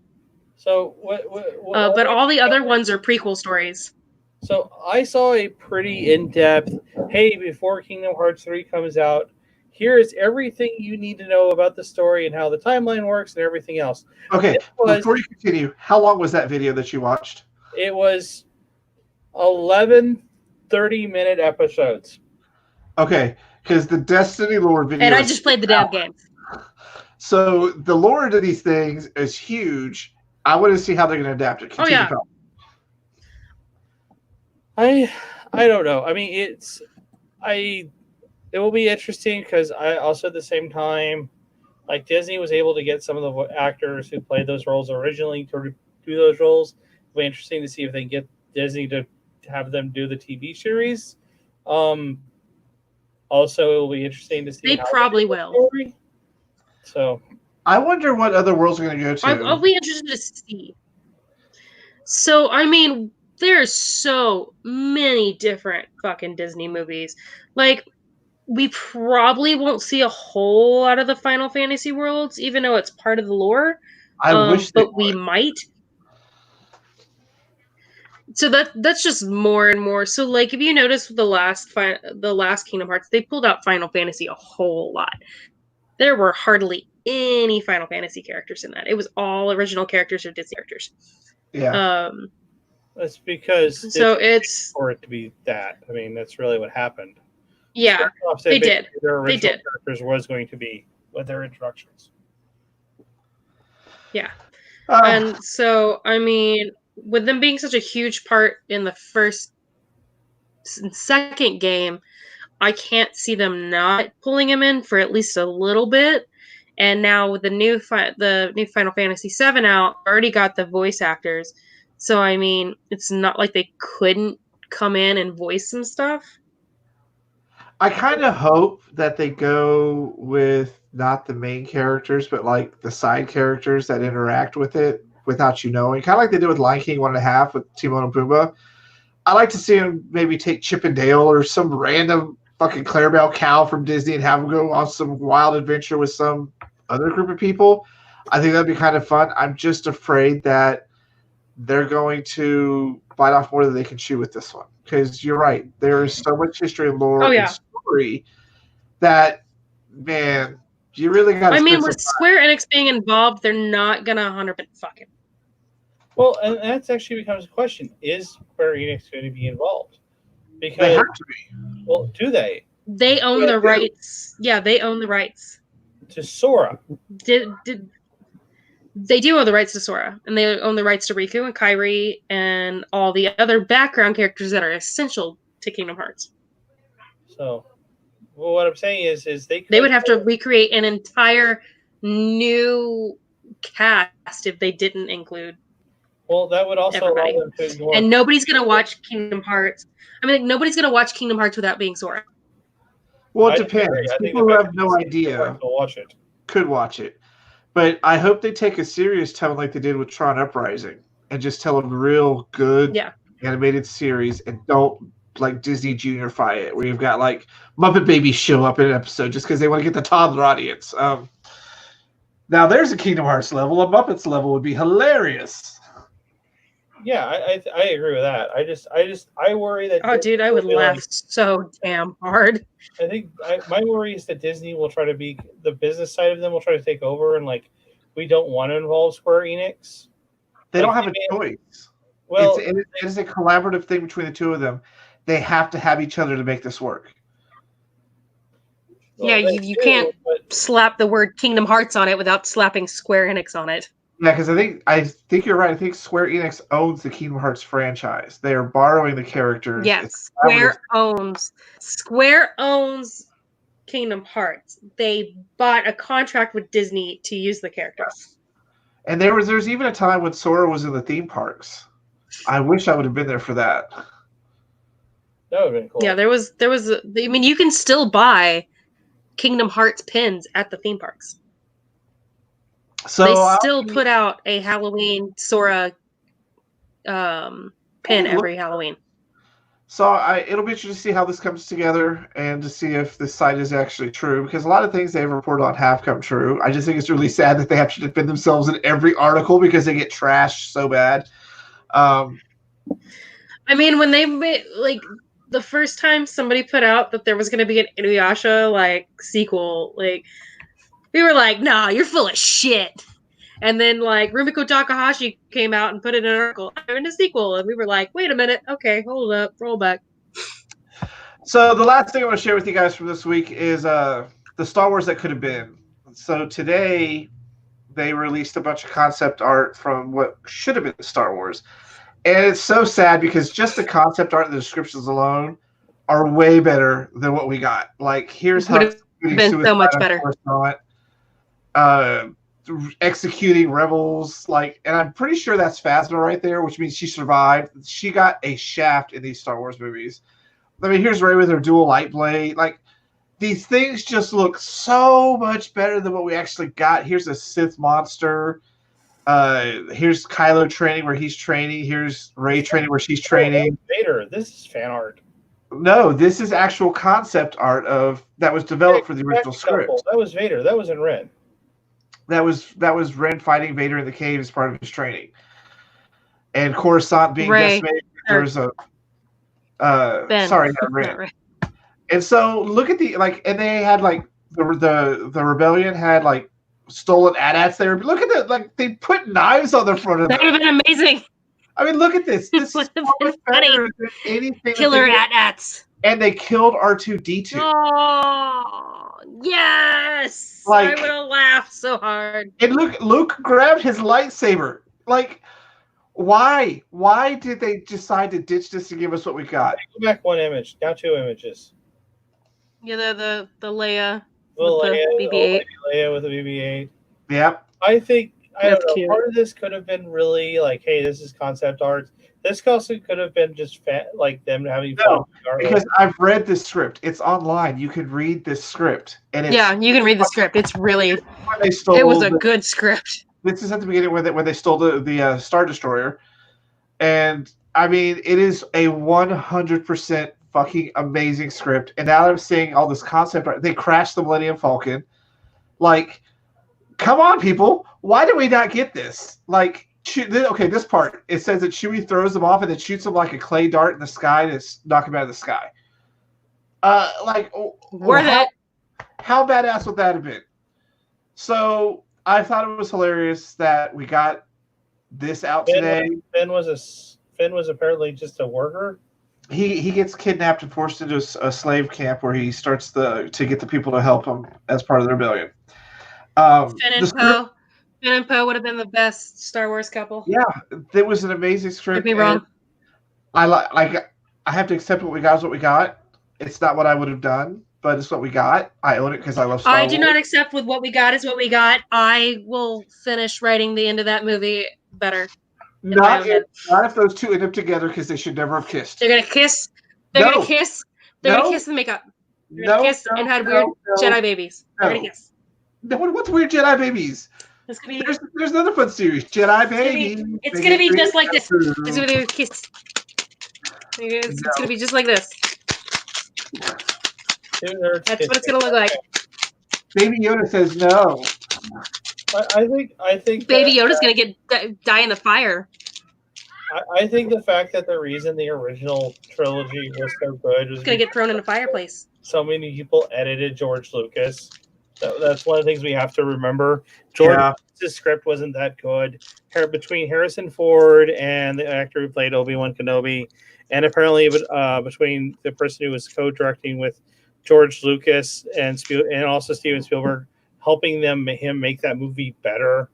So but all the other ones are prequel stories. So I saw a pretty in-depth, hey, before Kingdom Hearts 3 comes out, here is everything you need to know about the story and how the timeline works and everything else. Okay, before you continue, how long was that video that you watched? It was 11 30-minute episodes. Okay, because the Destiny lore video... And I just played the damn game. So the lore to these things is huge. I want to see how they're going to adapt it. Continue. I don't know. I mean, it will be interesting because I also at the same time, like Disney was able to get some of the actors who played those roles originally to do those roles. It'll be interesting to see if they can get Disney to have them do the TV series. Also, it will be interesting to see. They probably will. Story. So I wonder what other worlds are going to go to. I'll be interested to see. So, I mean, there's so many different fucking Disney movies. Like, we probably won't see a whole lot of the Final Fantasy worlds, even though it's part of the lore. I wish but we might. So that's just more and more. So, like, if you notice with the last Kingdom Hearts, they pulled out Final Fantasy a whole lot. There were hardly any Final Fantasy characters in that. It was all original characters or Disney characters. Yeah. That's because so it's for it to be that. I mean, that's really what happened. Yeah, they did. Their original characters was going to be with their introductions. Yeah. And so, I mean, with them being such a huge part in the first and second game, I can't see them not pulling him in for at least a little bit. And now with the new Final Fantasy VII out, already got the voice actors. So, I mean, it's not like they couldn't come in and voice some stuff. I kind of hope that they go with not the main characters, but like the side characters that interact with it without you knowing. Kind of like they did with Lion King 1.5 with Timon and Pumbaa. I like to see them maybe take Chip and Dale or some random fucking Clarabelle cow from Disney and have them go on some wild adventure with some other group of people. I think that'd be kind of fun. I'm just afraid that they're going to bite off more than they can chew with this one. Because you're right. There is so much history and lore and story that, man, You really got to. I mean, with Square Enix being involved, they're not gonna 100% fuck it. Well, and that actually becomes a question: is Square Enix going to be involved? Because they have to be. Well, do they? They own the rights. Yeah, they own the rights to Sora. They do own the rights to Sora, and they own the rights to Riku and Kairi and all the other background characters that are essential to Kingdom Hearts. So, well, what I'm saying is they would have to recreate an entire new cast if they didn't include. Well, that would also allow them to ignore. And nobody's gonna watch Kingdom Hearts. I mean, nobody's gonna watch Kingdom Hearts without being Sora. Well, it depends. People who have no idea could watch it. But I hope they take a serious tone like they did with Tron Uprising and just tell a real good animated series and don't like Disney Juniorify it, where you've got like Muppet Babies show up in an episode just because they want to get the toddler audience. Now there's a Kingdom Hearts level. A Muppets level would be hilarious. Yeah, I agree with that. I worry that. Oh, dude, I would laugh so damn hard. I think my worry is that Disney will try to be the business side of them will try to take over, and like we don't want to involve Square Enix. They don't have a choice. Well, it is a collaborative thing between the two of them. They have to have each other to make this work. Well, yeah, you can't slap the word Kingdom Hearts on it without slapping Square Enix on it. Yeah, because I think you're right. I think Square Enix owns the Kingdom Hearts franchise. They are borrowing the characters. Yes, Square owns Kingdom Hearts. They bought a contract with Disney to use the characters. And there's even a time when Sora was in the theme parks. I wish I would have been there for that. That would have been cool. Yeah, there was. I mean, you can still buy Kingdom Hearts pins at the theme parks. So they still put out a Halloween Sora pin every Halloween. So it'll be interesting to see how this comes together and to see if this site is actually true, because a lot of things they've reported on have come true. I just think it's really sad that they have to defend themselves in every article because they get trashed so bad. I mean, when they made the first time somebody put out that there was going to be an Inuyasha sequel, we were like, nah, you're full of shit. And then Rumiko Takahashi came out and put it in an article, I'm in a sequel. And we were like, wait a minute. Okay, hold up. Roll back. So the last thing I want to share with you guys from this week is the Star Wars that could have been. So today they released a bunch of concept art from what should have been Star Wars. And it's so sad because just the concept art and the descriptions alone are way better than what we got. Here's how it's been so much better. Executing rebels, and I'm pretty sure that's Phasma right there, which means she survived. She got a shaft in these Star Wars movies. I mean, here's Rey with her dual light blade. These things just look so much better than what we actually got. Here's a Sith monster. Here's Kylo training where he's training. Here's Rey training where she's training. Vader, this is fan art. No, this is actual concept art that was developed for the original script. That was Vader. That was in Ren. That was Ren fighting Vader in the cave as part of his training, and Coruscant being decimated. There's a sorry, not Ren. And so look at and they had the rebellion had stolen AT-ATs there. Look at that! They put knives on the front of them. That would have been amazing. I mean, look at this. This is better than anything. Killer AT-ATs. And they killed R2-D2. Oh, yes! I would have laughed so hard. And Luke grabbed his lightsaber. Why? Why did they decide to ditch this to give us what we got? Go back one image. Now two images. Yeah, the Leia. The BB-8. Leia with the BB-8. Yep. I think That's cute. Part of this could have been really hey, this is concept art. This also could have been just them having fun. Because I've read this script. It's online. You can read this script, and you can read the script. It's really it was a good script. This is at the beginning where they stole the Star Destroyer, and I mean it is a 100% fucking amazing script. And now I'm seeing all this concept art. They crashed the Millennium Falcon. Come on, people! Why did we not get this? Okay, this part, it says that Chewie throws them off and then shoots them like a clay dart in the sky to knock him out of the sky. Worth it. How badass would that have been? So I thought it was hilarious that we got this out today. Finn was apparently just a worker. He gets kidnapped and forced into a slave camp where he starts to get the people to help him as part of the rebellion. Finn and Poe would have been the best Star Wars couple. Yeah, it was an amazing script. Could be wrong. I have to accept what we got is what we got. It's not what I would have done, but it's what we got. I own it because I love Star Wars. I do not accept with what we got is what we got. I will finish writing the end of that movie better. Not if those two end up together because they should never have kissed. They're gonna kiss. They're gonna kiss. They're gonna kiss and make up. They're gonna kiss and had weird Jedi babies. They're gonna kiss. No, what's weird Jedi babies? It's gonna be, there's another fun series, Jedi Baby. It's gonna be just like this. It's gonna be a kiss. It's gonna be just like this. That's what it's gonna look like. Baby Yoda says no. I think Baby Yoda's gonna die in the fire. I think the fact that the reason the original trilogy was so good was gonna get thrown in a fireplace. So many people edited George Lucas. That's one of the things we have to remember. George's script wasn't that good. Between Harrison Ford and the actor who played Obi-Wan Kenobi, and apparently between the person who was co-directing with George Lucas and also Steven Spielberg, helping him make that movie better.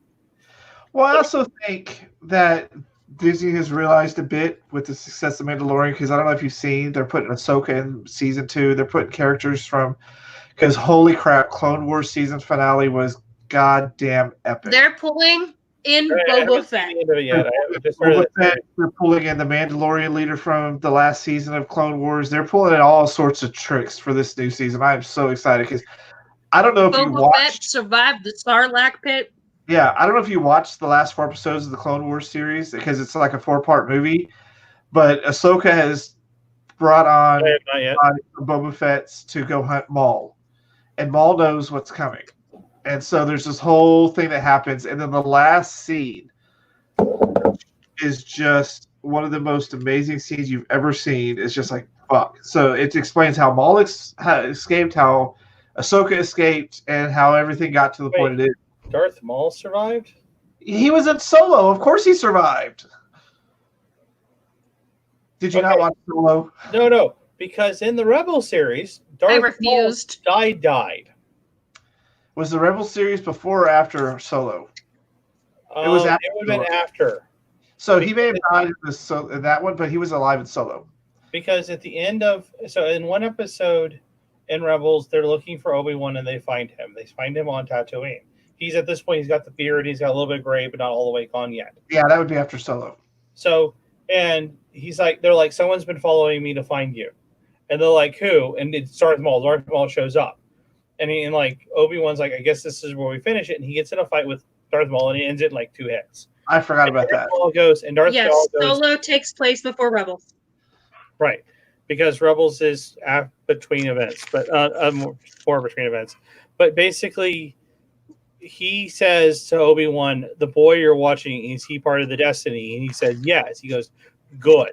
Well, I also think that Disney has realized a bit with the success of Mandalorian, because I don't know if you've seen, they're putting Ahsoka in season 2. They're putting characters from, because holy crap, Clone Wars season finale was goddamn epic. They're pulling in Boba Fett. They're pulling in the Mandalorian leader from the last season of Clone Wars. They're pulling in all sorts of tricks for this new season. I'm so excited because I don't know if you watched. Boba Fett survived the Sarlacc pit. Yeah, I don't know if you watched the last 4 episodes of the Clone Wars series because it's like a 4-part movie, but Ahsoka has brought on Boba Fett's to go hunt Maul, and Maul knows what's coming, and so there's this whole thing that happens, and then the last scene is just one of the most amazing scenes you've ever seen. It's just like fuck. So it explains how Maul escaped, how Ahsoka escaped, and how everything got to the point it is. Darth Maul survived? He was in Solo. Of course he survived. Did you not watch Solo? No. Because in the Rebel series, Darth Maul died. Was the Rebel series before or after Solo? It was after. It would have been after. So he may have died in that one, but he was alive in Solo. Because at the end of... So in one episode in Rebels, they're looking for Obi-Wan and they find him. They find him on Tatooine. He's at this point, he's got the beard, he's got a little bit of gray, but not all the way gone yet. Yeah, that would be after Solo. So, and he's like, they're like, someone's been following me to find you. And they're like, who? And it's Darth Maul. Darth Maul shows up. And Obi-Wan's like, I guess this is where we finish it. And he gets in a fight with Darth Maul and he ends it in like 2 hits. I forgot about that. Maul goes, and Darth Maul goes. Solo takes place before Rebels. Right. Because Rebels is between events, but more between events. But basically, he says to Obi-Wan, the boy you're watching, is he part of the Destiny? And he says, yes. He goes, good.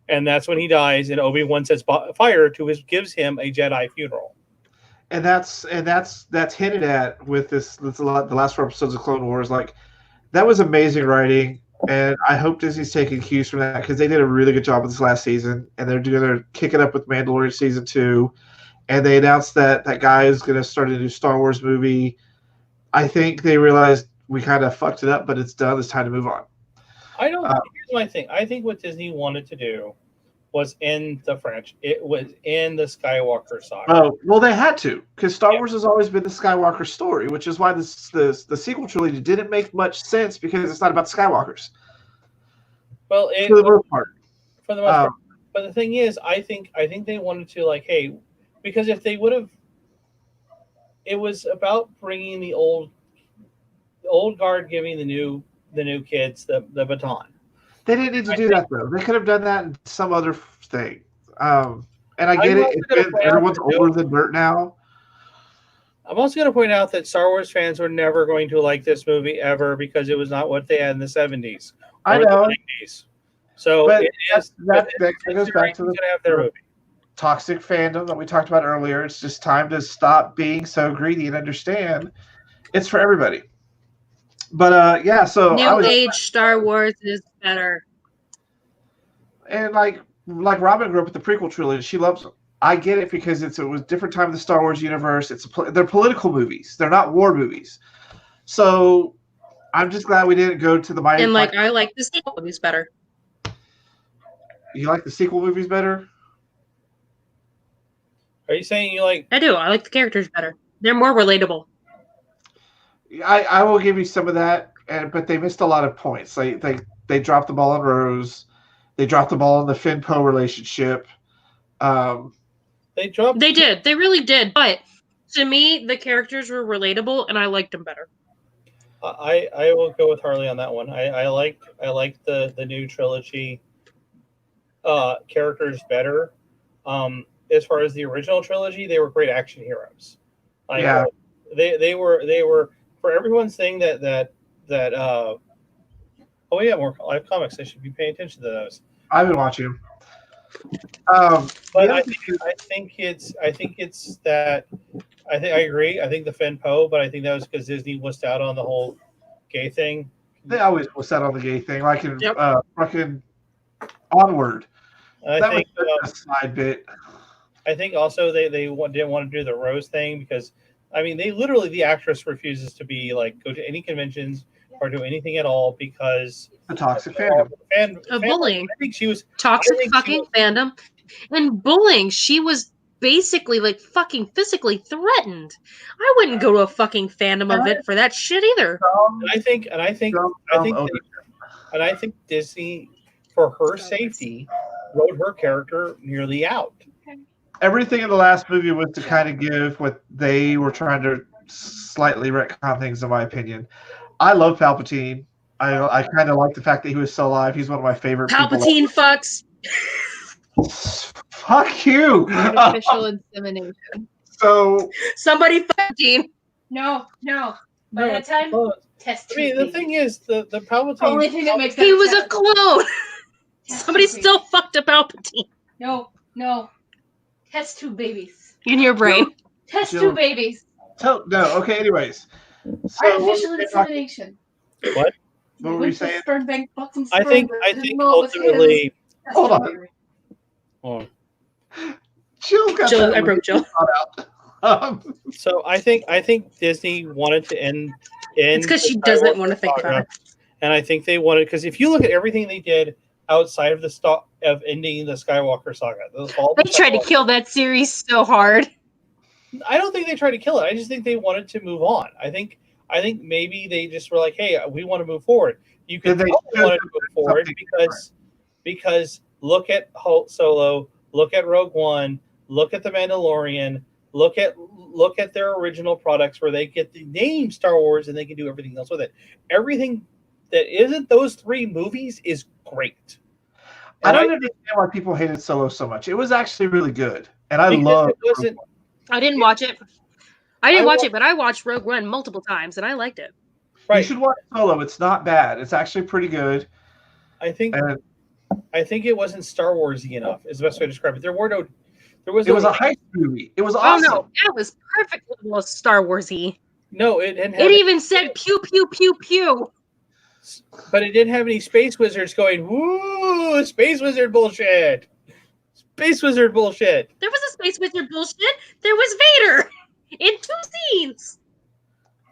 And that's when he dies, and Obi-Wan sets fire to gives him a Jedi funeral. And that's hinted at with the last 4 episodes of Clone Wars. Like, that was amazing writing, and I hope Disney's taking cues from that because they did a really good job with this last season, and they're kicking up with Mandalorian season 2, and they announced that guy is going to start a new Star Wars movie. I think they realized we kind of fucked it up, but it's done. It's time to move on. Here's my thing. I think what Disney wanted to do was end the French. It was in the Skywalker saga. Oh, well, they had to, because Star Wars has always been the Skywalker story, which is why the sequel trilogy didn't make much sense because it's not about the Skywalkers. Well, for the most part. But the thing is, I think they wanted to because if they would have. It was about bringing the old guard, giving the new kids the baton. They didn't need to do that though. They could have done that in some other thing. And I get it. Everyone's older than dirt now. I'm also going to point out that Star Wars fans were never going to like this movie ever because it was not what they had in the 70s. I know. The 90s. So that goes back to the toxic fandom that we talked about earlier. It's just time to stop being so greedy and understand it's for everybody. But yeah, so New age Star Wars is better. And like Robin grew up with the prequel trilogy, she loves them. I get it because it was a different time in the Star Wars universe. They're political movies. They're not war movies. So I'm just glad we didn't go to the mighty. And like I like the sequel movies better. You like the sequel movies better? Are you saying you like? I do. I like the characters better. They're more relatable. I will give you some of that, but they missed a lot of points. They dropped the ball on Rose. They dropped the ball on the Finn-Poe relationship. They dropped. They did. They really did. But to me, the characters were relatable, and I liked them better. I will go with Harley on that one. I liked the new trilogy characters better. As far as the original trilogy, they were great action heroes. Like, yeah. They were for everyone's saying that oh yeah, more live comics. I should be paying attention to those. I've been watching them. But I think it's that I agree. I think the Finn-Poe, but I think that was because Disney was out on the whole gay thing. They always was out on the gay thing, like in fucking Onward. That was a side bit. I think also they didn't want to do the Rose thing because they literally, the actress refuses to be like go to any conventions or do anything at all because the toxic fandom of bullying. I think she was toxic fucking fandom and bullying. She was basically like fucking physically threatened. I wouldn't go to a fucking fandom event for that shit either. And I think Disney, for her safety, wrote her character nearly out. Everything in the last movie was to kind of give what they were trying to slightly retcon things, in my opinion. I love Palpatine. I kind of like the fact that he was still alive. He's one of my favorite Palpatine people. fucks. Fuck you. Artificial insemination. So somebody Palpatine. No. By that time, test tube. The thing is, the Palpatine. The only thing that makes he was a clone. Somebody still fucked a Palpatine. No. Test tube babies. In your brain. Test tube babies. No. Okay. Anyways. So Artificial insemination. What? What were you saying? Sperm bank, fucking I sperm. think ultimately. Hold on. Oh. Jill, I broke Jill. So I think Disney wanted to end. It's because she doesn't want to think about it. And I think they wanted, because if you look at everything they did outside of of ending the Skywalker saga, they tried to kill that series so hard. I don't think they tried to kill it. I just think they wanted to move on. I think maybe they just were like, hey, we want to move forward. You can tell they wanted to move forward because look at Solo, look at Rogue One, look at The Mandalorian, look at their original products where they get the name Star Wars and they can do everything else with it. Everything that isn't those three movies is great. I don't understand why people hated Solo so much. It was actually really good, and I love. I didn't watch it. I didn't watch it, but I watched Rogue One multiple times, and I liked it. Right. You should watch Solo. It's not bad. It's actually pretty good. I think it wasn't Star Warsy enough. Is the best way to describe it. It was a heist movie. It was awesome. Oh no, it was perfect level of Star Warsy. No, it didn't. It even said pew pew pew pew. But it didn't have any space wizards going, woo, space wizard bullshit. Space wizard bullshit. There was a space wizard bullshit. There was Vader in 2 scenes.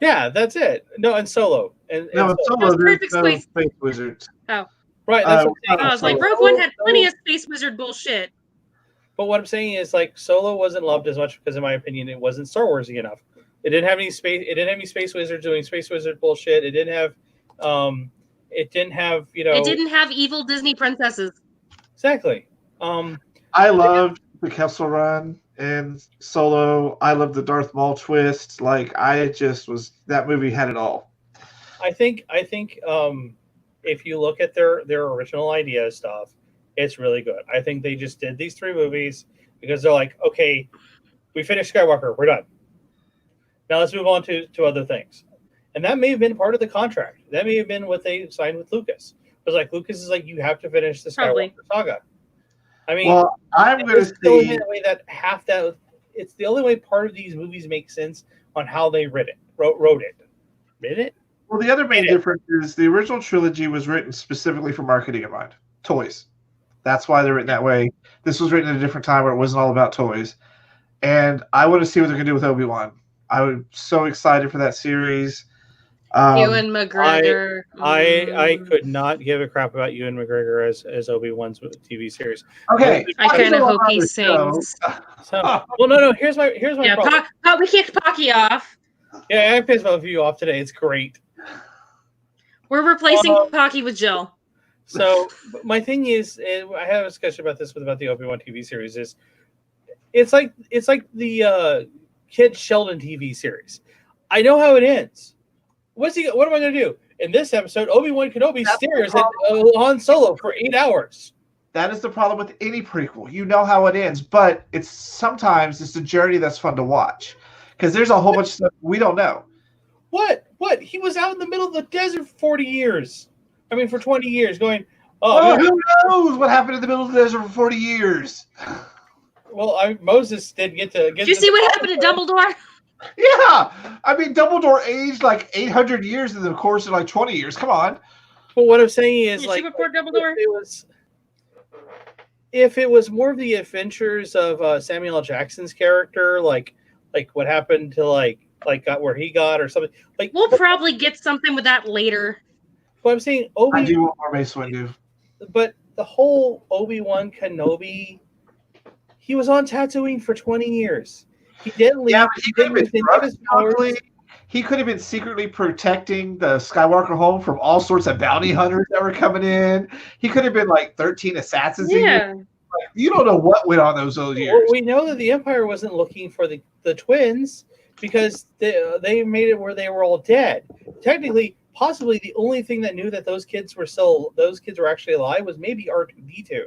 Yeah, that's it. No, and Solo. Solo, there's no space wizards. Oh. Right, that's what I'm saying. I was like, Rogue One had plenty of space wizard bullshit. But what I'm saying is, like, Solo wasn't loved as much because, in my opinion, it wasn't Star Warsy enough. It didn't have any space. It didn't have any space wizards doing space wizard bullshit. It didn't have It didn't have evil Disney princesses. Exactly. I loved the Kessel Run and Solo. I loved the Darth Maul twist. Like, that movie had it all. I think if you look at their original idea stuff, it's really good. I think they just did these 3 movies because they're like, okay, we finished Skywalker, we're done. Now let's move on to other things. And that may have been part of the contract. That may have been what they signed with Lucas. It was like, Lucas is like, you have to finish the Skywalker saga. I mean, well, I'm going to say it's the only way part of these movies make sense on how they wrote it. Minute? Well, the other main difference is the original trilogy was written specifically for marketing in mind. Toys. That's why they're written that way. This was written at a different time where it wasn't all about toys. And I want to see what they're going to do with Obi-Wan. I'm so excited for that series. Ewan McGregor. I could not give a crap about Ewan McGregor as Obi-Wan's TV series. Okay. I kind of hope he sings. So, well, no. Here's my problem. We kicked Pocky off. Yeah, I pissed both of you off today. It's great. We're replacing Pocky with Jill. So my thing is, I had a discussion about this about the Obi-Wan TV series. It's like the Kid Sheldon TV series. I know how it ends. What am I going to do in this episode? Obi-Wan Kenobi stares at Han Solo for 8 hours. That is the problem with any prequel. You know how it ends, but sometimes it's the journey that's fun to watch because there's a whole bunch of stuff we don't know. What? He was out in the middle of the desert for 40 years. I mean, for 20 years, going. Oh, who knows what happened in the middle of the desert for 40 years? Well, Moses did get to. Did you see what happened to Dumbledore? Yeah, I mean, Dumbledore aged like 800 years in the course of like 20 years. Come on. Well, what I'm saying is, Did you report Dumbledore? If it was more of the adventures of Samuel L. Jackson's character, like what happened to got where he got or something, we'll probably get something with that later. But I'm saying I do want more Mace Windu. But the whole Obi-Wan Kenobi, he was on Tatooine for 20 years. He didn't leave. Yeah, he could have been secretly protecting the Skywalker home from all sorts of bounty hunters that were coming in. He could have been like 13 assassins. Yeah. You don't know what went on those years. Well, we know that the Empire wasn't looking for the twins because they made it where they were all dead. Technically, possibly the only thing that knew that those kids were actually alive was maybe R2-D2.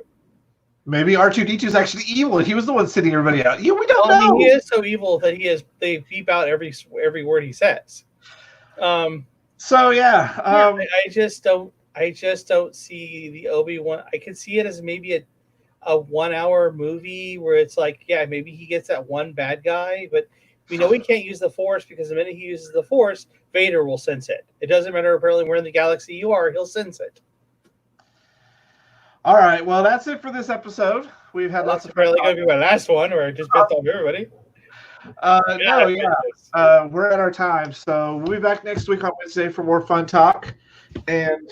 Maybe R2-D2 is actually evil. He was the one sitting everybody out. We don't know. He is so evil that they beep out every word he says. I just don't see the Obi-Wan. I can see it as maybe a 1 hour movie where it's like, yeah, maybe he gets that one bad guy, but we know he can't use the Force because the minute he uses the Force, Vader will sense it. It doesn't matter apparently where in the galaxy you are, he'll sense it. All right, well, that's it for this episode. We've had lots of apparently going to be my last one, or I just pissed off everybody. We're at our time, so we'll be back next week on Wednesday for more fun talk. And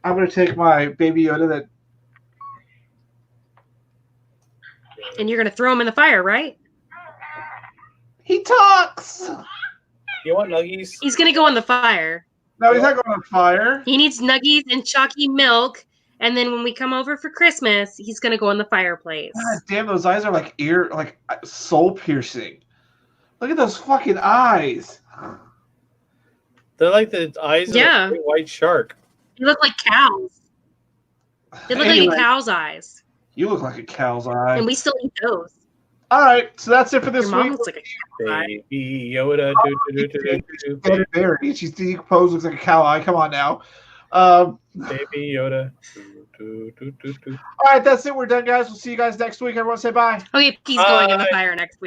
I'm going to take my Baby Yoda And you're going to throw him in the fire, right? He talks. You want nuggies? He's going to go in the fire. No, he's not going on fire. He needs nuggies and chalky milk. And then when we come over for Christmas, he's going to go in the fireplace. God damn, those eyes are like soul piercing. Look at those fucking eyes. They're like the eyes of a white shark. They look like cows. They look like a cow's eyes. You look like a cow's eye. And we still eat those. All right, so that's it for this Your mom week. looks like a cow's eye. Baby Yoda. She pose looks like a cow eye. Come on now. Baby Yoda. All right, that's it. We're done, guys. We'll see you guys next week. Everyone say bye. Okay, he's going in the fire next week.